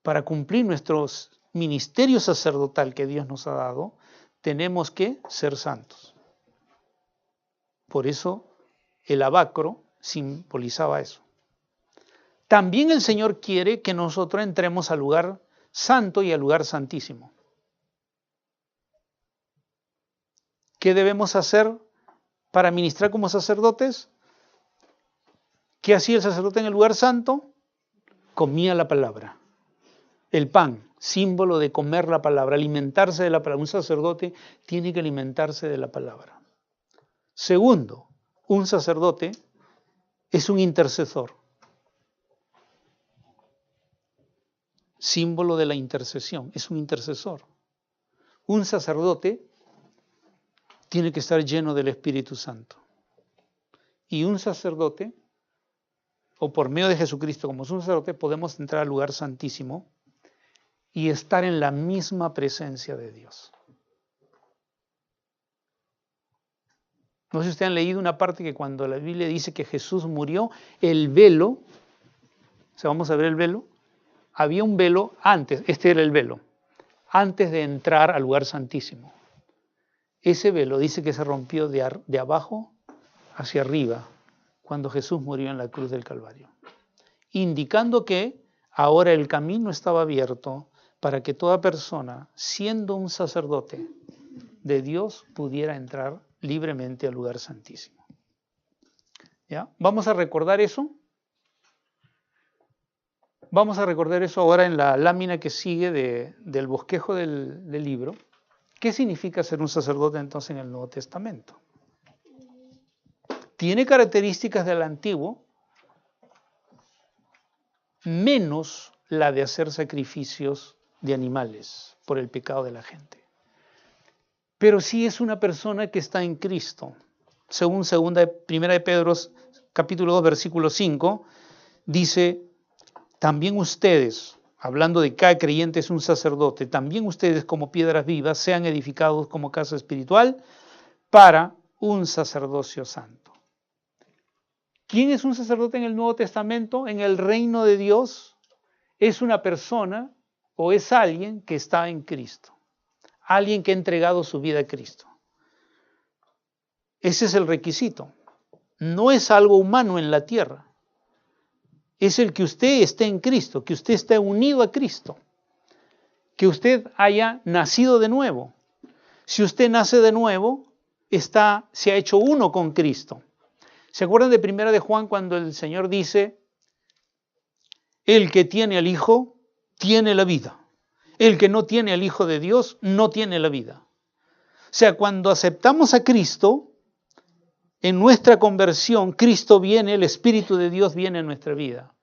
S1: para cumplir nuestro ministerio sacerdotal que Dios nos ha dado, tenemos que ser santos. Por eso el abacro simbolizaba eso. También el Señor quiere que nosotros entremos al lugar santo y al lugar santísimo. ¿Qué debemos hacer para ministrar como sacerdotes? ¿Qué hacía el sacerdote en el lugar santo? Comía la palabra. El pan, símbolo de comer la palabra, alimentarse de la palabra. Un sacerdote tiene que alimentarse de la palabra. Segundo, un sacerdote es un intercesor. Símbolo de la intercesión, es un intercesor. Un sacerdote tiene que estar lleno del Espíritu Santo. Y un sacerdote, o por medio de Jesucristo como un sacerdote, podemos entrar al lugar santísimo y estar en la misma presencia de Dios. No sé si ustedes han leído una parte que cuando la Biblia dice que Jesús murió, el velo, o sea, vamos a ver el velo, había un velo antes, este era el velo, antes de entrar al lugar santísimo. Ese velo dice que se rompió de abajo hacia arriba cuando Jesús murió en la cruz del Calvario, indicando que ahora el camino estaba abierto para que toda persona, siendo un sacerdote de Dios, pudiera entrar libremente al lugar santísimo. ¿Ya? Vamos a recordar eso. Vamos a recordar eso ahora en la lámina que sigue del bosquejo del libro. ¿Qué significa ser un sacerdote entonces en el Nuevo Testamento? Tiene características del Antiguo, menos la de hacer sacrificios de animales por el pecado de la gente. Pero sí es una persona que está en Cristo. Según 1 de Pedro, capítulo 2, versículo 5, dice, también ustedes, hablando de cada creyente es un sacerdote, también ustedes como piedras vivas sean edificados como casa espiritual para un sacerdocio santo. ¿Quién es un sacerdote en el Nuevo Testamento? En el reino de Dios es una persona o es alguien que está en Cristo. Alguien que ha entregado su vida a Cristo. Ese es el requisito. No es algo humano en la tierra. Es el que usted esté en Cristo, que usted esté unido a Cristo, que usted haya nacido de nuevo. Si usted nace de nuevo, se ha hecho uno con Cristo. ¿Se acuerdan de 1 de Juan cuando el Señor dice, el que tiene al Hijo, tiene la vida? El que no tiene al Hijo de Dios, no tiene la vida. O sea, cuando aceptamos a Cristo, en nuestra conversión, Cristo viene, el Espíritu de Dios viene en nuestra vida.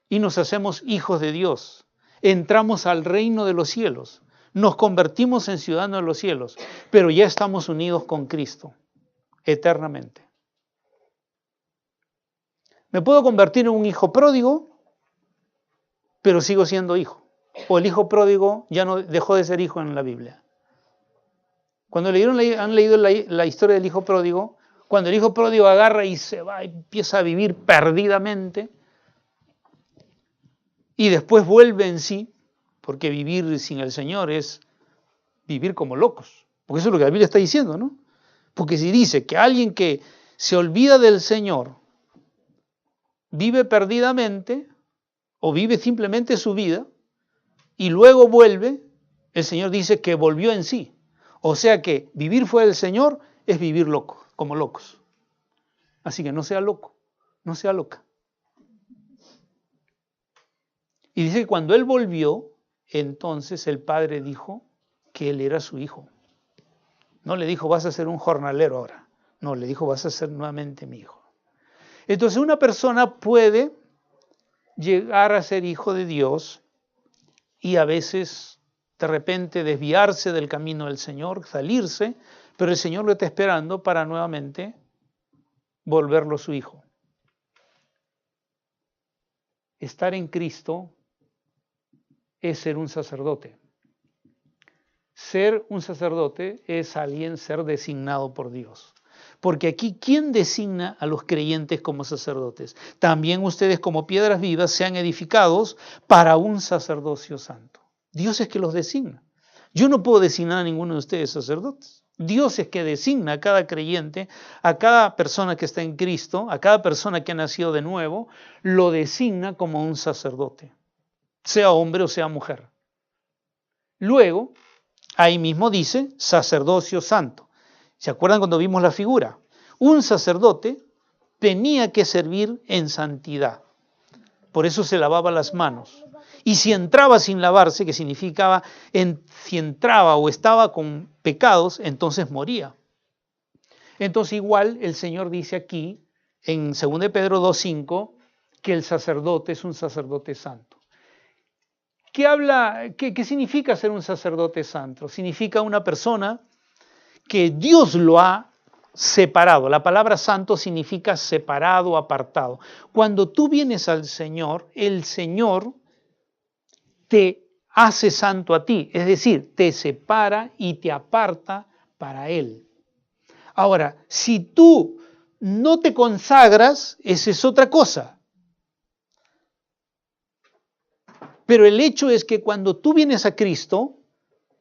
S1: Y nos hacemos hijos de Dios. Entramos al reino de los cielos. Nos convertimos en ciudadanos de los cielos. Pero ya estamos unidos con Cristo, eternamente. Me puedo convertir en un hijo pródigo, pero sigo siendo hijo. O el hijo pródigo ya no dejó de ser hijo en la Biblia. Cuando han leído la historia del hijo pródigo, cuando el hijo pródigo agarra y se va y empieza a vivir perdidamente, y después vuelve en sí, porque vivir sin el Señor es vivir como locos. Porque eso es lo que la Biblia está diciendo, ¿no? Porque si dice que alguien que se olvida del Señor vive perdidamente o vive simplemente su vida y luego vuelve, el Señor dice que volvió en sí. O sea que vivir fuera del Señor es vivir loco, como locos. Así que no sea loco, no sea loca. Y dice que cuando él volvió, entonces el padre dijo que él era su hijo. No le dijo, vas a ser un jornalero ahora. No, le dijo, vas a ser nuevamente mi hijo. Entonces una persona puede llegar a ser hijo de Dios y a veces de repente desviarse del camino del Señor, salirse, pero el Señor lo está esperando para nuevamente volverlo su hijo. Estar en Cristo es ser un sacerdote. Ser un sacerdote es alguien ser designado por Dios. Porque aquí, ¿quién designa a los creyentes como sacerdotes? También ustedes como piedras vivas sean edificados para un sacerdocio santo. Dios es que los designa. Yo no puedo designar a ninguno de ustedes sacerdotes. Dios es que designa a cada creyente, a cada persona que está en Cristo, a cada persona que ha nacido de nuevo, lo designa como un sacerdote, sea hombre o sea mujer. Luego, ahí mismo dice sacerdocio santo. ¿Se acuerdan cuando vimos la figura? Un sacerdote tenía que servir en santidad. Por eso se lavaba las manos. Y si entraba sin lavarse, que significaba si entraba o estaba con pecados, entonces moría. Entonces igual el Señor dice aquí, en 2 Pedro 2:5, que el sacerdote es un sacerdote santo. ¿Qué significa ser un sacerdote santo? Significa una persona que Dios lo ha separado. La palabra santo significa separado, apartado. Cuando tú vienes al Señor, el Señor te hace santo a ti, es decir, te separa y te aparta para Él. Ahora, si tú no te consagras, esa es otra cosa. Pero el hecho es que cuando tú vienes a Cristo,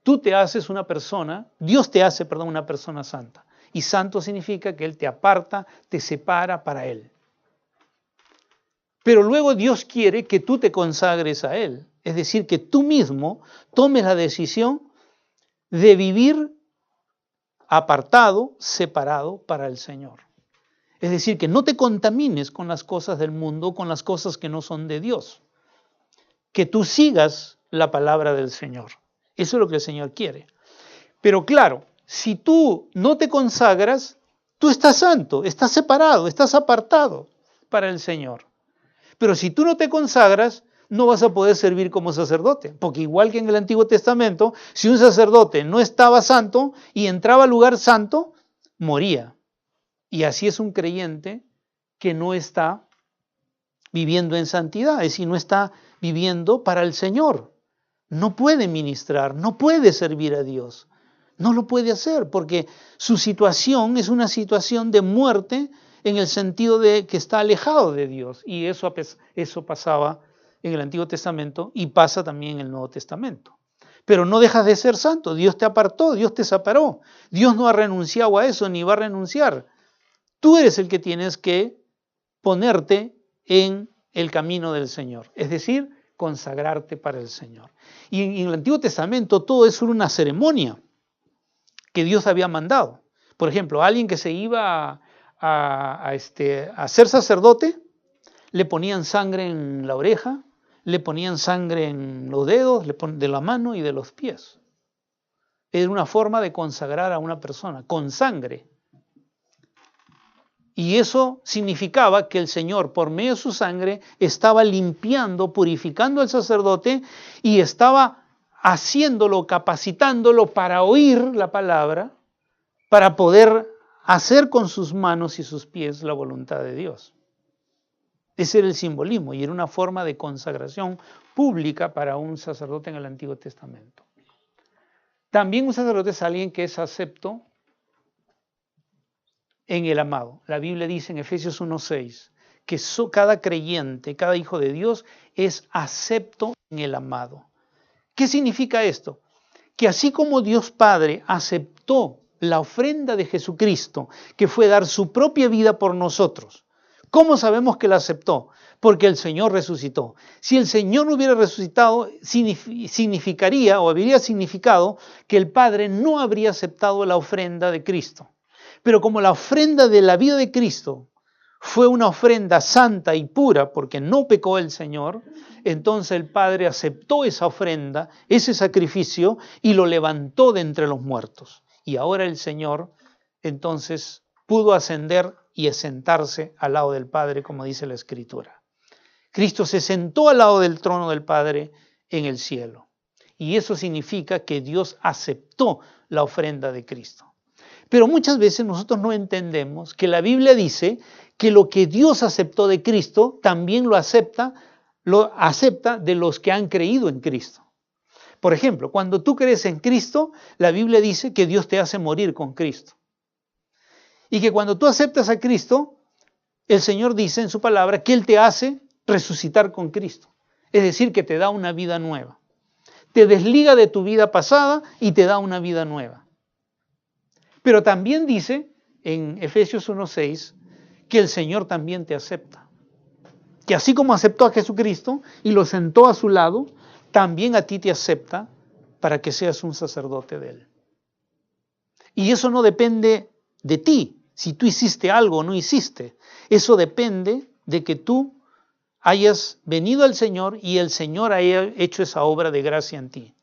S1: tú te haces una persona, Dios te hace, una persona santa. Y santo significa que Él te aparta, te separa para Él. Pero luego Dios quiere que tú te consagres a Él. Es decir, que tú mismo tomes la decisión de vivir apartado, separado para el Señor. Es decir, que no te contamines con las cosas del mundo, con las cosas que no son de Dios. Que tú sigas la palabra del Señor. Eso es lo que el Señor quiere. Pero claro, si tú no te consagras, tú estás santo, estás separado, estás apartado para el Señor. Pero si tú no te consagras, no vas a poder servir como sacerdote. Porque igual que en el Antiguo Testamento, si un sacerdote no estaba santo y entraba al lugar santo, moría. Y así es un creyente que no está viviendo en santidad, es decir, no está viviendo para el Señor. No puede ministrar, no puede servir a Dios. No lo puede hacer porque su situación es una situación de muerte en el sentido de que está alejado de Dios. Y eso pasaba en el Antiguo Testamento y pasa también en el Nuevo Testamento. Pero no dejas de ser santo, Dios te apartó, Dios te separó. Dios no ha renunciado a eso ni va a renunciar. Tú eres el que tienes que ponerte en el camino del Señor, es decir, consagrarte para el Señor. Y en el Antiguo Testamento todo eso era una ceremonia que Dios había mandado. Por ejemplo, alguien que se iba a ser sacerdote, le ponían sangre en la oreja, le ponían sangre en los dedos, de la mano y de los pies. Era una forma de consagrar a una persona, con sangre. Y eso significaba que el Señor, por medio de su sangre, estaba limpiando, purificando al sacerdote y estaba haciéndolo, capacitándolo para oír la palabra, para poder hacer con sus manos y sus pies la voluntad de Dios. Ese era el simbolismo y era una forma de consagración pública para un sacerdote en el Antiguo Testamento. También un sacerdote es alguien que es acepto en el amado. La Biblia dice en Efesios 1:6 que cada creyente, cada hijo de Dios es acepto en el amado. ¿Qué significa esto? Que así como Dios Padre aceptó la ofrenda de Jesucristo, que fue dar su propia vida por nosotros. ¿Cómo sabemos que la aceptó? Porque el Señor resucitó. Si el Señor no hubiera resucitado, significaría o habría significado que el Padre no habría aceptado la ofrenda de Cristo. Pero como la ofrenda de la vida de Cristo fue una ofrenda santa y pura porque no pecó el Señor, entonces el Padre aceptó esa ofrenda, ese sacrificio y lo levantó de entre los muertos. Y ahora el Señor entonces pudo ascender y sentarse al lado del Padre, como dice la Escritura. Cristo se sentó al lado del trono del Padre en el cielo. Y eso significa que Dios aceptó la ofrenda de Cristo. Pero muchas veces nosotros no entendemos que la Biblia dice que lo que Dios aceptó de Cristo también lo acepta de los que han creído en Cristo. Por ejemplo, cuando tú crees en Cristo, la Biblia dice que Dios te hace morir con Cristo. Y que cuando tú aceptas a Cristo, el Señor dice en su palabra que Él te hace resucitar con Cristo. Es decir, que te da una vida nueva. Te desliga de tu vida pasada y te da una vida nueva. Pero también dice en Efesios 1:6 que el Señor también te acepta. Que así como aceptó a Jesucristo y lo sentó a su lado, también a ti te acepta para que seas un sacerdote de Él. Y eso no depende de ti, si tú hiciste algo o no hiciste. Eso depende de que tú hayas venido al Señor y el Señor haya hecho esa obra de gracia en ti.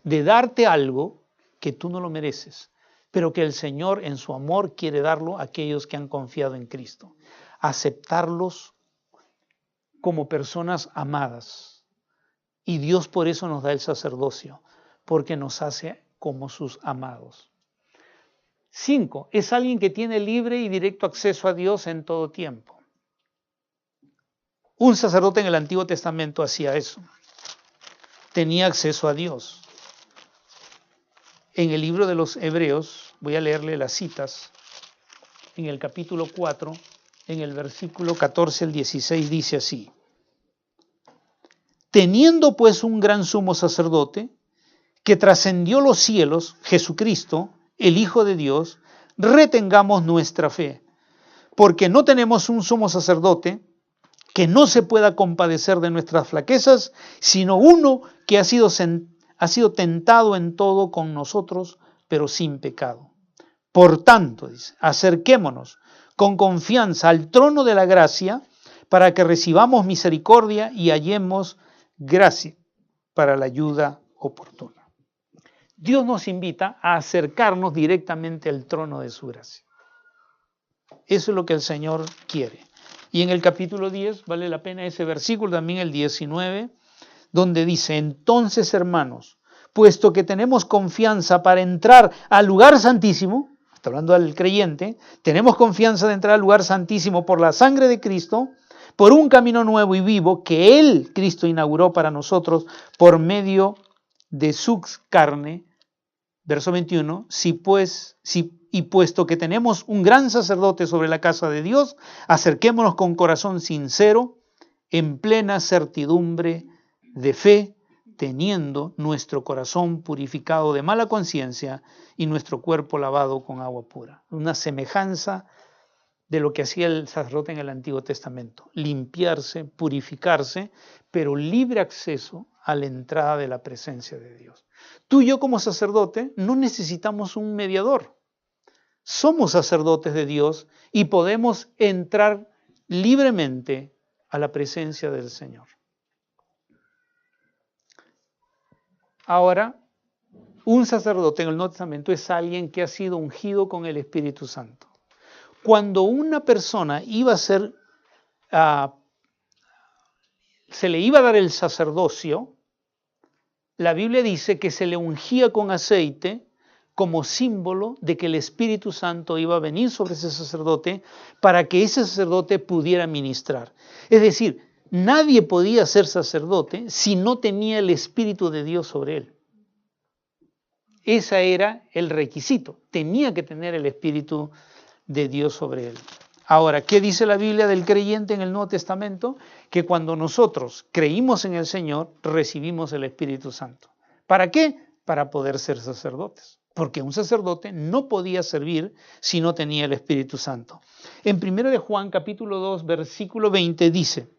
S1: De darte algo que tú no lo mereces, pero que el Señor en su amor quiere darlo a aquellos que han confiado en Cristo. Aceptarlos como personas amadas. Y Dios por eso nos da el sacerdocio, porque nos hace como sus amados. 5. Es alguien que tiene libre y directo acceso a Dios en todo tiempo. Un sacerdote en el Antiguo Testamento hacía eso. Tenía acceso a Dios. En el libro de los Hebreos, voy a leerle las citas, en el capítulo 4, en el versículo 14 al 16, dice así: Teniendo pues un gran sumo sacerdote, que trascendió los cielos, Jesucristo, el Hijo de Dios, retengamos nuestra fe, porque no tenemos un sumo sacerdote que no se pueda compadecer de nuestras flaquezas, sino uno que ha sido tentado en todo con nosotros, pero sin pecado. Por tanto, dice, acerquémonos con confianza al trono de la gracia para que recibamos misericordia y hallemos gracia para la ayuda oportuna. Dios nos invita a acercarnos directamente al trono de su gracia. Eso es lo que el Señor quiere. Y en el capítulo 10, vale la pena ese versículo, también el 19, donde dice: entonces, hermanos, puesto que tenemos confianza para entrar al lugar santísimo, está hablando al creyente, tenemos confianza de entrar al lugar santísimo por la sangre de Cristo, por un camino nuevo y vivo que Él, Cristo, inauguró para nosotros por medio de su carne. Verso 21, y puesto que tenemos un gran sacerdote sobre la casa de Dios, acerquémonos con corazón sincero, en plena certidumbre de fe, teniendo nuestro corazón purificado de mala conciencia y nuestro cuerpo lavado con agua pura. Una semejanza de lo que hacía el sacerdote en el Antiguo Testamento: limpiarse, purificarse, pero libre acceso a la entrada de la presencia de Dios. Tú y yo como sacerdote no necesitamos un mediador. Somos sacerdotes de Dios y podemos entrar libremente a la presencia del Señor. Ahora, un sacerdote en el Nuevo Testamento es alguien que ha sido ungido con el Espíritu Santo. Cuando una persona iba a ser, se le iba a dar el sacerdocio, la Biblia dice que se le ungía con aceite como símbolo de que el Espíritu Santo iba a venir sobre ese sacerdote para que ese sacerdote pudiera ministrar. Es decir, nadie podía ser sacerdote si no tenía el Espíritu de Dios sobre él. Ese era el requisito, tenía que tener el Espíritu de Dios sobre él. Ahora, ¿qué dice la Biblia del creyente en el Nuevo Testamento? Que cuando nosotros creímos en el Señor, recibimos el Espíritu Santo. ¿Para qué? Para poder ser sacerdotes. Porque un sacerdote no podía servir si no tenía el Espíritu Santo. En 1 de Juan capítulo 2, versículo 20 dice,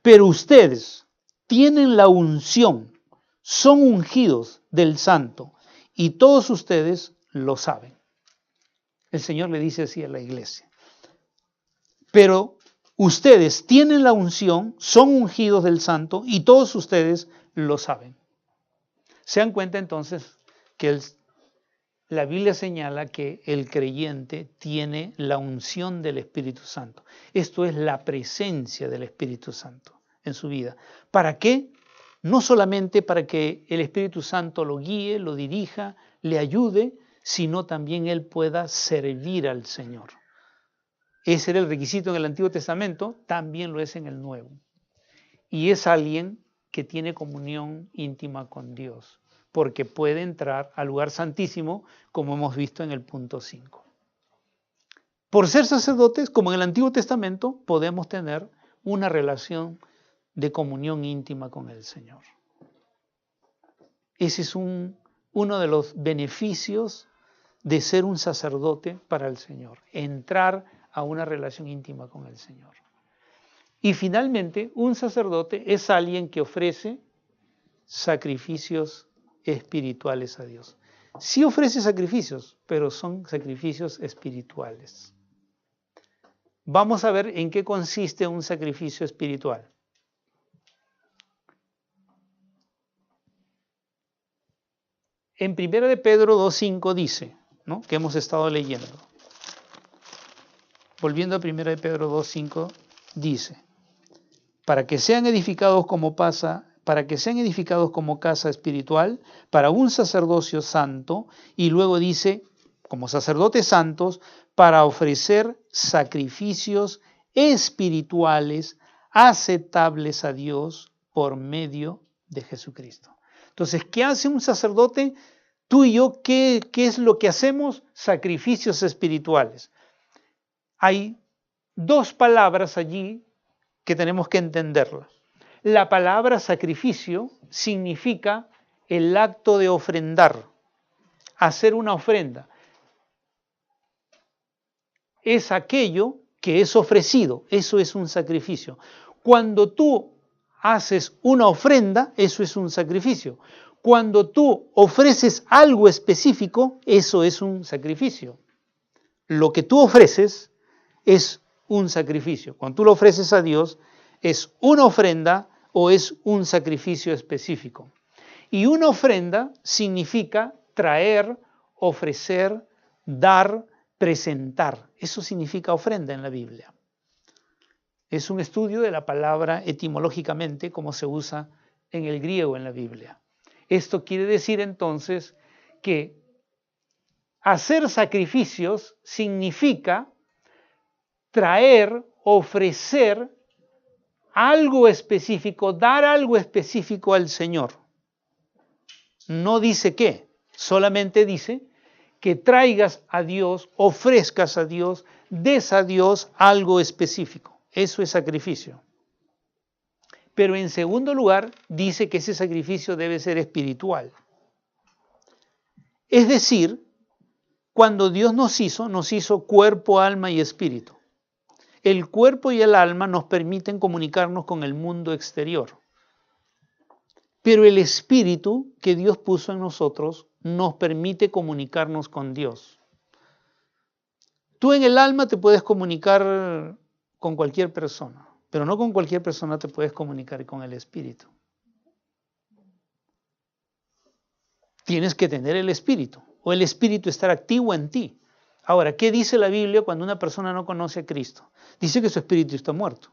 S1: pero ustedes tienen la unción, son ungidos del Santo, y todos ustedes lo saben. El Señor le dice así a la iglesia. Pero ustedes tienen la unción, son ungidos del Santo, y todos ustedes lo saben. ¿Se dan cuenta entonces que la Biblia señala que el creyente tiene la unción del Espíritu Santo? Esto es la presencia del Espíritu Santo en su vida. ¿Para qué? No solamente para que el Espíritu Santo lo guíe, lo dirija, le ayude, sino también él pueda servir al Señor. Ese era el requisito en el Antiguo Testamento, también lo es en el Nuevo. Y es alguien que tiene comunión íntima con Dios, porque puede entrar al lugar santísimo, como hemos visto en el punto 5. Por ser sacerdotes, como en el Antiguo Testamento, podemos tener una relación de comunión íntima con el Señor. Ese es uno de los beneficios de ser un sacerdote para el Señor, entrar a una relación íntima con el Señor. Y finalmente, un sacerdote es alguien que ofrece sacrificios espirituales a Dios. Sí ofrece sacrificios, pero son sacrificios espirituales. Vamos a ver en qué consiste un sacrificio espiritual. En 1 de Pedro 2.5 dice, ¿no?, que hemos estado leyendo. Volviendo a 1 de Pedro 2.5 dice, para que sean edificados como casa espiritual, para un sacerdocio santo, y luego dice, como sacerdotes santos, para ofrecer sacrificios espirituales aceptables a Dios por medio de Jesucristo. Entonces, ¿qué hace un sacerdote? Tú y yo, ¿qué es lo que hacemos? Sacrificios espirituales. Hay dos palabras allí que tenemos que entenderlas. La palabra sacrificio significa el acto de ofrendar, hacer una ofrenda. Es aquello que es ofrecido, eso es un sacrificio. Cuando tú haces una ofrenda, eso es un sacrificio. Cuando tú ofreces algo específico, eso es un sacrificio. Lo que tú ofreces es un sacrificio. Cuando tú lo ofreces a Dios, es una ofrenda o es un sacrificio específico. Y una ofrenda significa traer, ofrecer, dar, presentar. Eso significa ofrenda en la Biblia. Es un estudio de la palabra etimológicamente como se usa en el griego en la Biblia. Esto quiere decir entonces que hacer sacrificios significa traer, ofrecer algo específico, dar algo específico al Señor. No dice qué, solamente dice que traigas a Dios, ofrezcas a Dios, des a Dios algo específico. Eso es sacrificio. Pero en segundo lugar, dice que ese sacrificio debe ser espiritual. Es decir, cuando Dios nos hizo cuerpo, alma y espíritu. El cuerpo y el alma nos permiten comunicarnos con el mundo exterior. Pero el espíritu que Dios puso en nosotros nos permite comunicarnos con Dios. Tú en el alma te puedes comunicar con cualquier persona, pero no con cualquier persona te puedes comunicar con el espíritu. Tienes que tener el espíritu, o el espíritu estar activo en ti. Ahora, ¿qué dice la Biblia cuando una persona no conoce a Cristo? Dice que su espíritu está muerto.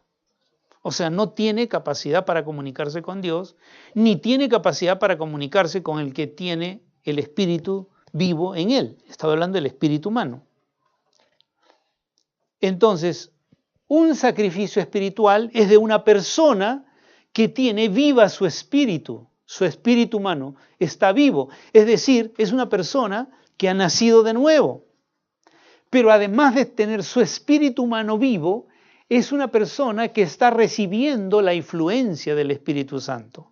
S1: O sea, no tiene capacidad para comunicarse con Dios, ni tiene capacidad para comunicarse con el que tiene el espíritu vivo en él. Estaba hablando del espíritu humano. Entonces, un sacrificio espiritual es de una persona que tiene viva su espíritu humano está vivo. Es decir, es una persona que ha nacido de nuevo. Pero además de tener su espíritu humano vivo, es una persona que está recibiendo la influencia del Espíritu Santo.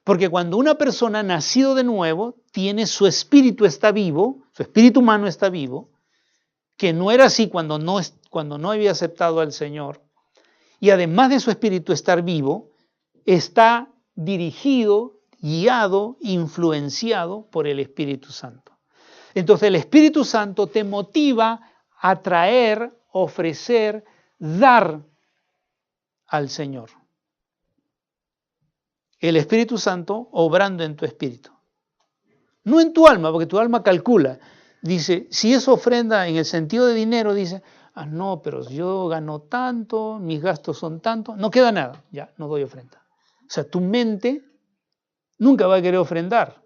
S1: Porque cuando una persona ha nacido de nuevo, tiene su espíritu está vivo, su espíritu humano está vivo, que no era así cuando no había aceptado al Señor. Y además de su espíritu estar vivo, está dirigido, guiado, influenciado por el Espíritu Santo. Entonces el Espíritu Santo te motiva a traer, ofrecer, dar al Señor. El Espíritu Santo obrando en tu espíritu. No en tu alma, porque tu alma calcula. Dice, si es ofrenda en el sentido de dinero, dice, no, pero yo gano tanto, mis gastos son tantos, no queda nada, ya, no doy ofrenda. O sea, tu mente nunca va a querer ofrendar.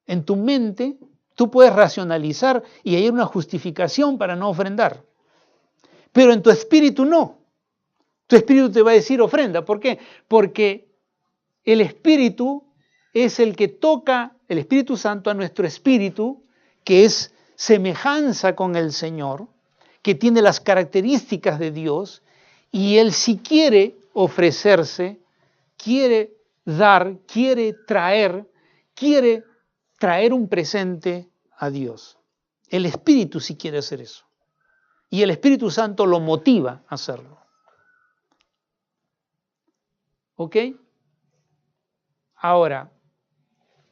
S1: En tu mente tú puedes racionalizar y hay una justificación para no ofrendar. Pero en tu espíritu no. Tu espíritu te va a decir ofrenda. ¿Por qué? Porque el espíritu es el que toca, el Espíritu Santo, a nuestro espíritu, que es semejanza con el Señor, que tiene las características de Dios, y Él si quiere ofrecerse, quiere dar, quiere traer un presente a Dios. El Espíritu sí quiere hacer eso. Y el Espíritu Santo lo motiva a hacerlo. ¿Ok? Ahora,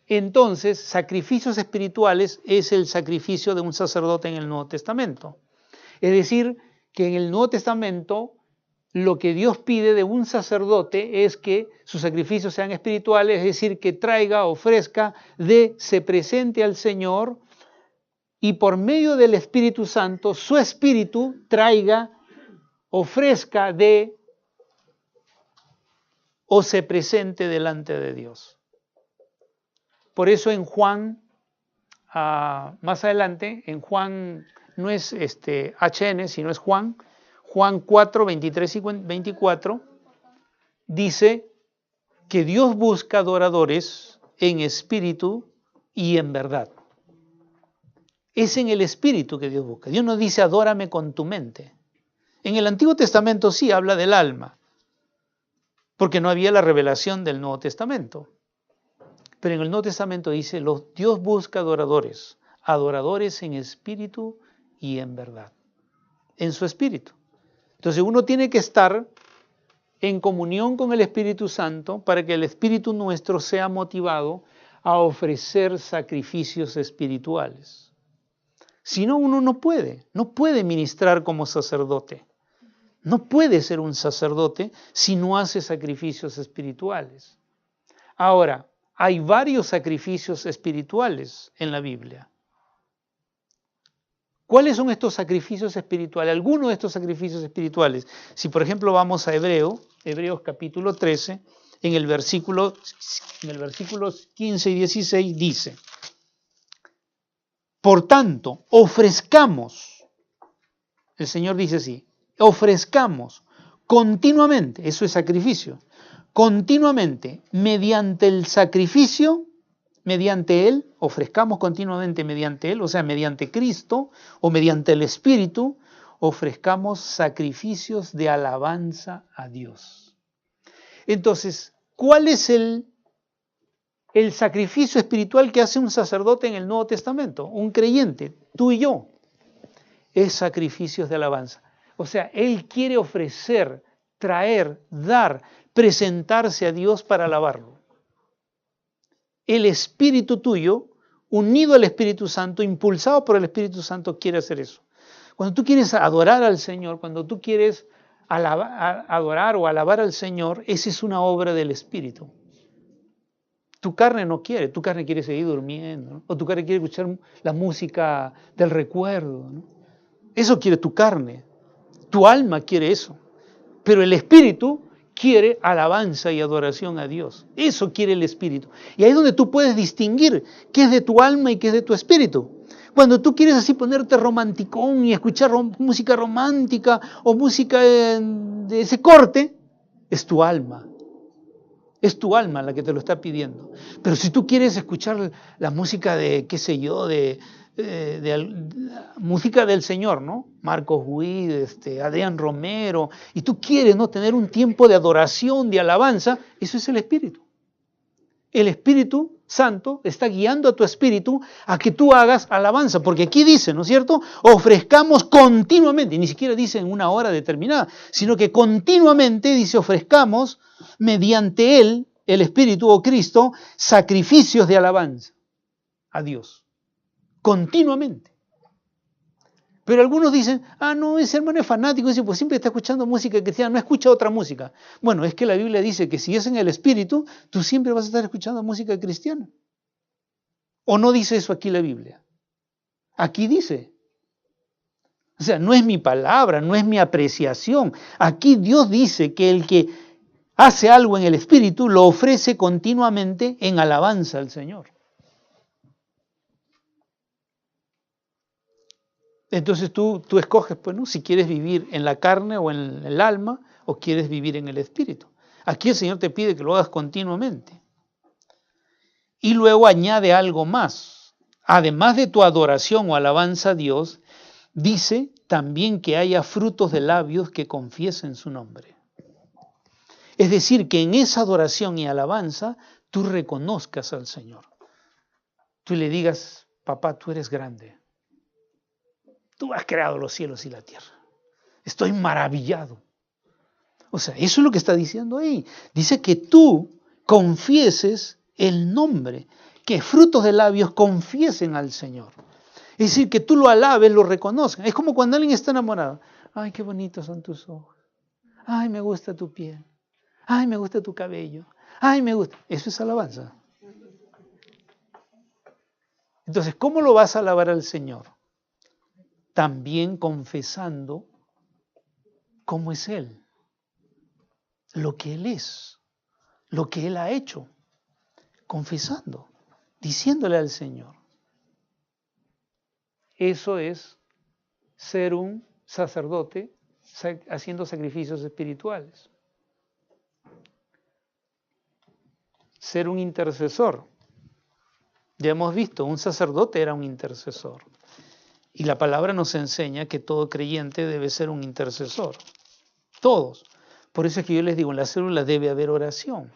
S1: entonces, sacrificios espirituales es el sacrificio de un sacerdote en el Nuevo Testamento. Es decir, que en el Nuevo Testamento lo que Dios pide de un sacerdote es que sus sacrificios sean espirituales, es decir, que traiga, ofrezca, se presente al Señor y por medio del Espíritu Santo, su espíritu traiga, ofrezca o se presente delante de Dios. Por eso en Juan, más adelante, en Juan, no es HN, sino es Juan 4, 23 y 24, dice que Dios busca adoradores en espíritu y en verdad. Es en el espíritu que Dios busca. Dios no dice adórame con tu mente. En el Antiguo Testamento sí habla del alma, porque no había la revelación del Nuevo Testamento. Pero en el Nuevo Testamento dice, Dios busca adoradores en espíritu y en verdad, en su espíritu. Entonces uno tiene que estar en comunión con el Espíritu Santo para que el espíritu nuestro sea motivado a ofrecer sacrificios espirituales. Si no, uno no puede ministrar como sacerdote. No puede ser un sacerdote si no hace sacrificios espirituales. Ahora, hay varios sacrificios espirituales en la Biblia. ¿Cuáles son estos sacrificios espirituales? Algunos de estos sacrificios espirituales. Si por ejemplo vamos a Hebreos capítulo 13, en el versículo 15 y 16 dice, por tanto, ofrezcamos, el Señor dice así, ofrezcamos continuamente, eso es sacrificio, continuamente, mediante el sacrificio, mediante Él, ofrezcamos continuamente mediante Él, o sea, mediante Cristo o mediante el Espíritu, ofrezcamos sacrificios de alabanza a Dios. Entonces, ¿cuál es el sacrificio espiritual que hace un sacerdote en el Nuevo Testamento? Un creyente, tú y yo, es sacrificios de alabanza. O sea, Él quiere ofrecer, traer, dar, presentarse a Dios para alabarlo. El espíritu tuyo, unido al Espíritu Santo, impulsado por el Espíritu Santo, quiere hacer eso. Cuando tú quieres adorar al Señor, cuando tú quieres adorar o alabar al Señor, esa es una obra del Espíritu. Tu carne no quiere, tu carne quiere seguir durmiendo, ¿no? O tu carne quiere escuchar la música del recuerdo, ¿no? Eso quiere tu carne, tu alma quiere eso. Pero el Espíritu quiere alabanza y adoración a Dios. Eso quiere el espíritu. Y ahí es donde tú puedes distinguir qué es de tu alma y qué es de tu espíritu. Cuando tú quieres así ponerte romanticón y escuchar música romántica o música de ese corte, es tu alma. Es tu alma la que te lo está pidiendo. Pero si tú quieres escuchar la música de, qué sé yo, música del Señor, ¿no? Marcos Witt, Adrián Romero, y tú quieres, ¿no?, tener un tiempo de adoración, de alabanza, eso es el Espíritu. El Espíritu Santo está guiando a tu espíritu a que tú hagas alabanza, porque aquí dice, ¿no es cierto?, ofrezcamos continuamente, y ni siquiera dice en una hora determinada, sino que continuamente dice ofrezcamos mediante Él, el Espíritu o Cristo, sacrificios de alabanza a Dios, continuamente. Pero algunos dicen, no, ese hermano es fanático, dice, pues siempre está escuchando música cristiana, no escucha otra música. Bueno, es que la Biblia dice que si es en el Espíritu, tú siempre vas a estar escuchando música cristiana. ¿O no dice eso aquí la Biblia? Aquí dice. O sea, no es mi palabra, no es mi apreciación. Aquí Dios dice que el que hace algo en el Espíritu lo ofrece continuamente en alabanza al Señor. Entonces tú escoges, pues, ¿no?, si quieres vivir en la carne o en el alma o quieres vivir en el espíritu. Aquí el Señor te pide que lo hagas continuamente. Y luego añade algo más. Además de tu adoración o alabanza a Dios, dice también que haya frutos de labios que confiesen su nombre. Es decir, que en esa adoración y alabanza tú reconozcas al Señor. Tú le digas, papá, tú eres grande. Tú has creado los cielos y la tierra. Estoy maravillado. O sea, eso es lo que está diciendo ahí. Dice que tú confieses el nombre, que frutos de labios confiesen al Señor. Es decir, que tú lo alabes, lo reconozcas. Es como cuando alguien está enamorado. Ay, qué bonitos son tus ojos. Ay, me gusta tu piel. Ay, me gusta tu cabello. Ay, me gusta. Eso es alabanza. Entonces, ¿cómo lo vas a alabar al Señor? También confesando cómo es Él, lo que Él es, lo que Él ha hecho, confesando, diciéndole al Señor. Eso es ser un sacerdote haciendo sacrificios espirituales. Ser un intercesor. Ya hemos visto, un sacerdote era un intercesor. Y la palabra nos enseña que todo creyente debe ser un intercesor. Todos. Por eso es que yo les digo, en la célula debe haber oración.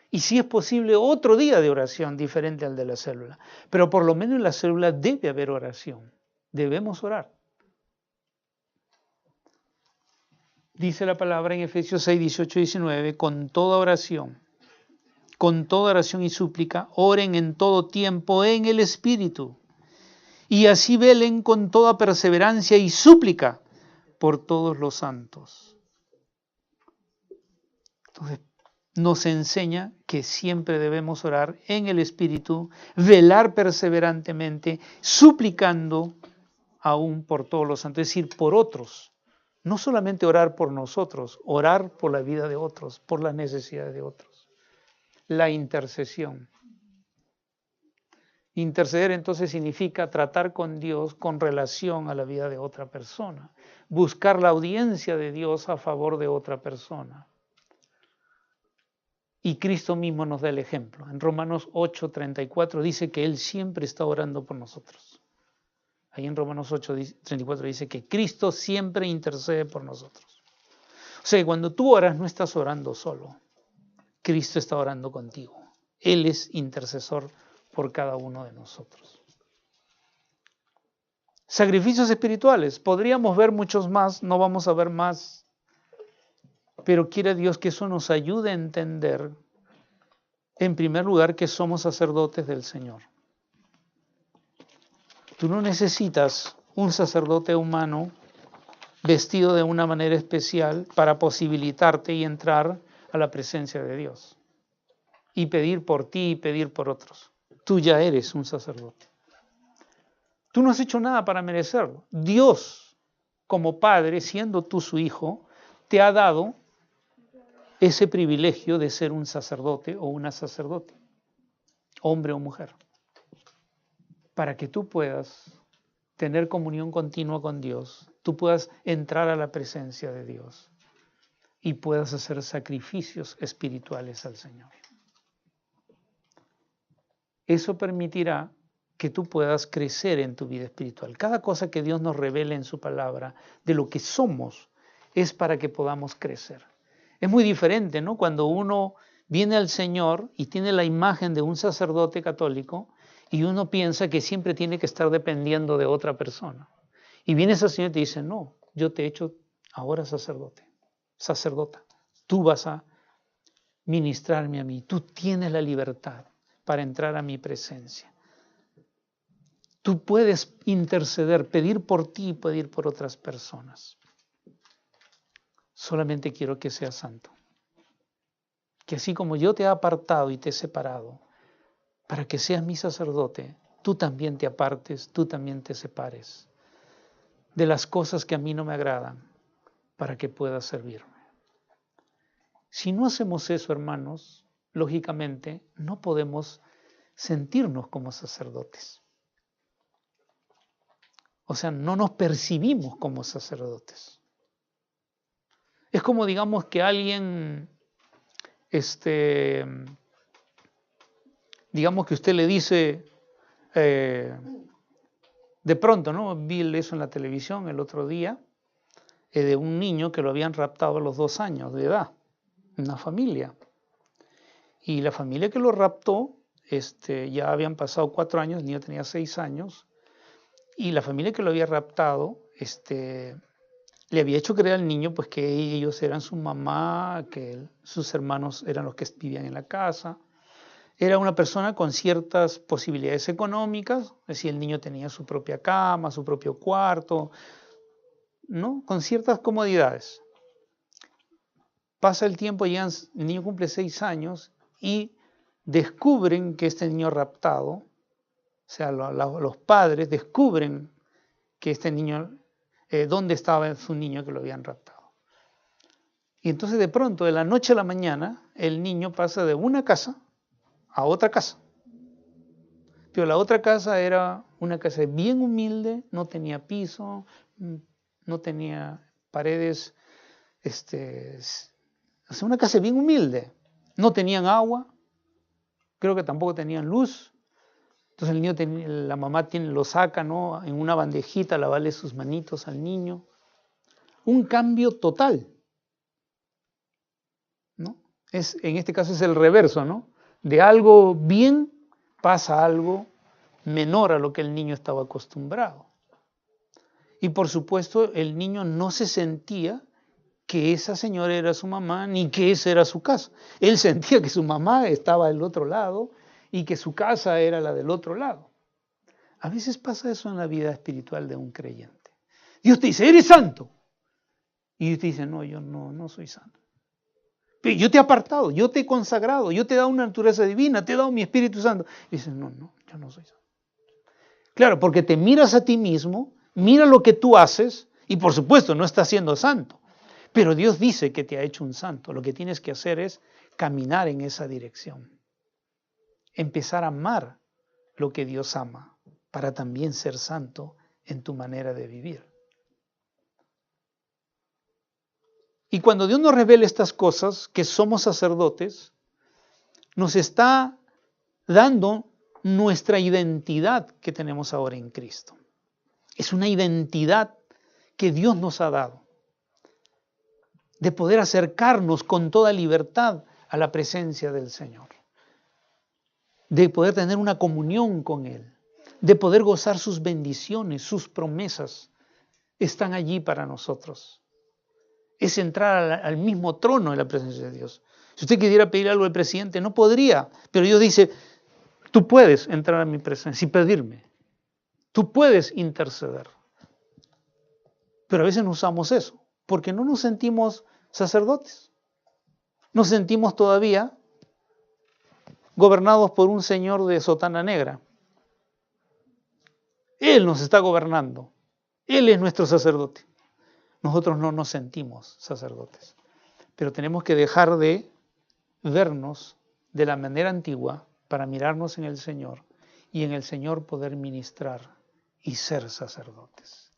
S1: Y si es posible, otro día de oración diferente al de la célula. Pero por lo menos en la célula debe haber oración. Debemos orar. Dice la palabra en Efesios 6, 18 y 19, con toda oración y súplica, oren en todo tiempo en el Espíritu. Y así velen con toda perseverancia y súplica por todos los santos. Entonces, nos enseña que siempre debemos orar en el Espíritu, velar perseverantemente, suplicando aún por todos los santos, es decir, por otros. No solamente orar por nosotros, orar por la vida de otros, por las necesidades de otros. La intercesión. Interceder entonces significa tratar con Dios con relación a la vida de otra persona, buscar la audiencia de Dios a favor de otra persona. Y Cristo mismo nos da el ejemplo. En Romanos 8:34 dice que Él siempre está orando por nosotros. Ahí en Romanos 8:34 dice que Cristo siempre intercede por nosotros. O sea, cuando tú oras no estás orando solo. Cristo está orando contigo. Él es intercesor por cada uno de nosotros. Sacrificios espirituales. Podríamos ver muchos más, no vamos a ver más. Pero quiere Dios que eso nos ayude a entender, en primer lugar, que somos sacerdotes del Señor. Tú no necesitas un sacerdote humano vestido de una manera especial para posibilitarte y entrar a la presencia de Dios. Y pedir por ti y pedir por otros. Tú ya eres un sacerdote. Tú no has hecho nada para merecerlo. Dios, como Padre, siendo tú su Hijo, te ha dado ese privilegio de ser un sacerdote o una sacerdote, hombre o mujer, para que tú puedas tener comunión continua con Dios, tú puedas entrar a la presencia de Dios y puedas hacer sacrificios espirituales al Señor. Eso permitirá que tú puedas crecer en tu vida espiritual. Cada cosa que Dios nos revele en su palabra de lo que somos es para que podamos crecer. Es muy diferente, ¿no? Cuando uno viene al Señor y tiene la imagen de un sacerdote católico y uno piensa que siempre tiene que estar dependiendo de otra persona. Y viene ese Señor y te dice, no, yo te he hecho ahora sacerdote, sacerdota. Tú vas a ministrarme a mí, tú tienes la libertad para entrar a mi presencia. Tú puedes interceder, pedir por ti y pedir por otras personas. Solamente quiero que seas santo. Que así como yo te he apartado y te he separado, para que seas mi sacerdote, tú también te apartes, tú también te separes de las cosas que a mí no me agradan, para que puedas servirme. Si no hacemos eso, hermanos, lógicamente no podemos sentirnos como sacerdotes. O sea, no nos percibimos como sacerdotes. Es como, digamos, que alguien, digamos que usted le dice, de pronto, ¿no? Vi eso en la televisión el otro día, de un niño que lo habían raptado a los 2 años de edad, una familia. Y la familia que lo raptó, ya habían pasado 4 años, el niño tenía 6 años, y la familia que lo había raptado, le había hecho creer al niño pues que ellos eran su mamá, que sus hermanos eran los que vivían en la casa. Era una persona con ciertas posibilidades económicas, es decir, el niño tenía su propia cama, su propio cuarto, ¿no? Con ciertas comodidades. Pasa el tiempo, el niño cumple 6 años y descubren que este niño raptado, o sea, los padres descubren que este niño, dónde estaba su niño que lo habían raptado. Y entonces de pronto, de la noche a la mañana, el niño pasa de una casa a otra casa. Pero la otra casa era una casa bien humilde, no tenía piso, no tenía paredes, o sea, una casa bien humilde. No tenían agua, creo que tampoco tenían luz. Entonces el niño, la mamá lo saca, ¿no? En una bandejita, lavarle sus manitos al niño. Un cambio total, ¿no? En este caso es el reverso, ¿no? De algo bien pasa algo menor a lo que el niño estaba acostumbrado. Y por supuesto el niño no se sentía que esa señora era su mamá ni que esa era su casa. Él sentía que su mamá estaba del otro lado y que su casa era la del otro lado. A veces pasa eso en la vida espiritual de un creyente. Dios te dice, eres santo. Y Dios te dice, no, yo no soy santo. Pero yo te he apartado, yo te he consagrado, yo te he dado una naturaleza divina, te he dado mi Espíritu Santo. Y dices, no, yo no soy santo. Claro, porque te miras a ti mismo, mira lo que tú haces y por supuesto no estás siendo santo. Pero Dios dice que te ha hecho un santo. Lo que tienes que hacer es caminar en esa dirección. Empezar a amar lo que Dios ama para también ser santo en tu manera de vivir. Y cuando Dios nos revela estas cosas, que somos sacerdotes, nos está dando nuestra identidad que tenemos ahora en Cristo. Es una identidad que Dios nos ha dado, de poder acercarnos con toda libertad a la presencia del Señor, de poder tener una comunión con Él, de poder gozar sus bendiciones, sus promesas, están allí para nosotros. Es entrar al mismo trono de la presencia de Dios. Si usted quisiera pedir algo al presidente, no podría, pero Dios dice, tú puedes entrar a mi presencia y pedirme, tú puedes interceder. Pero a veces no usamos eso, porque no nos sentimos sacerdotes. Nos sentimos todavía gobernados por un señor de sotana negra. Él nos está gobernando. Él es nuestro sacerdote. Nosotros no nos sentimos sacerdotes. Pero tenemos que dejar de vernos de la manera antigua para mirarnos en el Señor y en el Señor poder ministrar y ser sacerdotes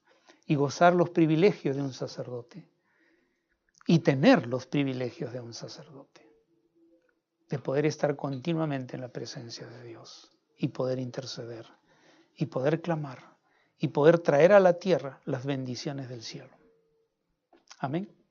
S1: y gozar los privilegios de un sacerdote y tener los privilegios de un sacerdote, de poder estar continuamente en la presencia de Dios y poder interceder y poder clamar y poder traer a la tierra las bendiciones del cielo. Amén.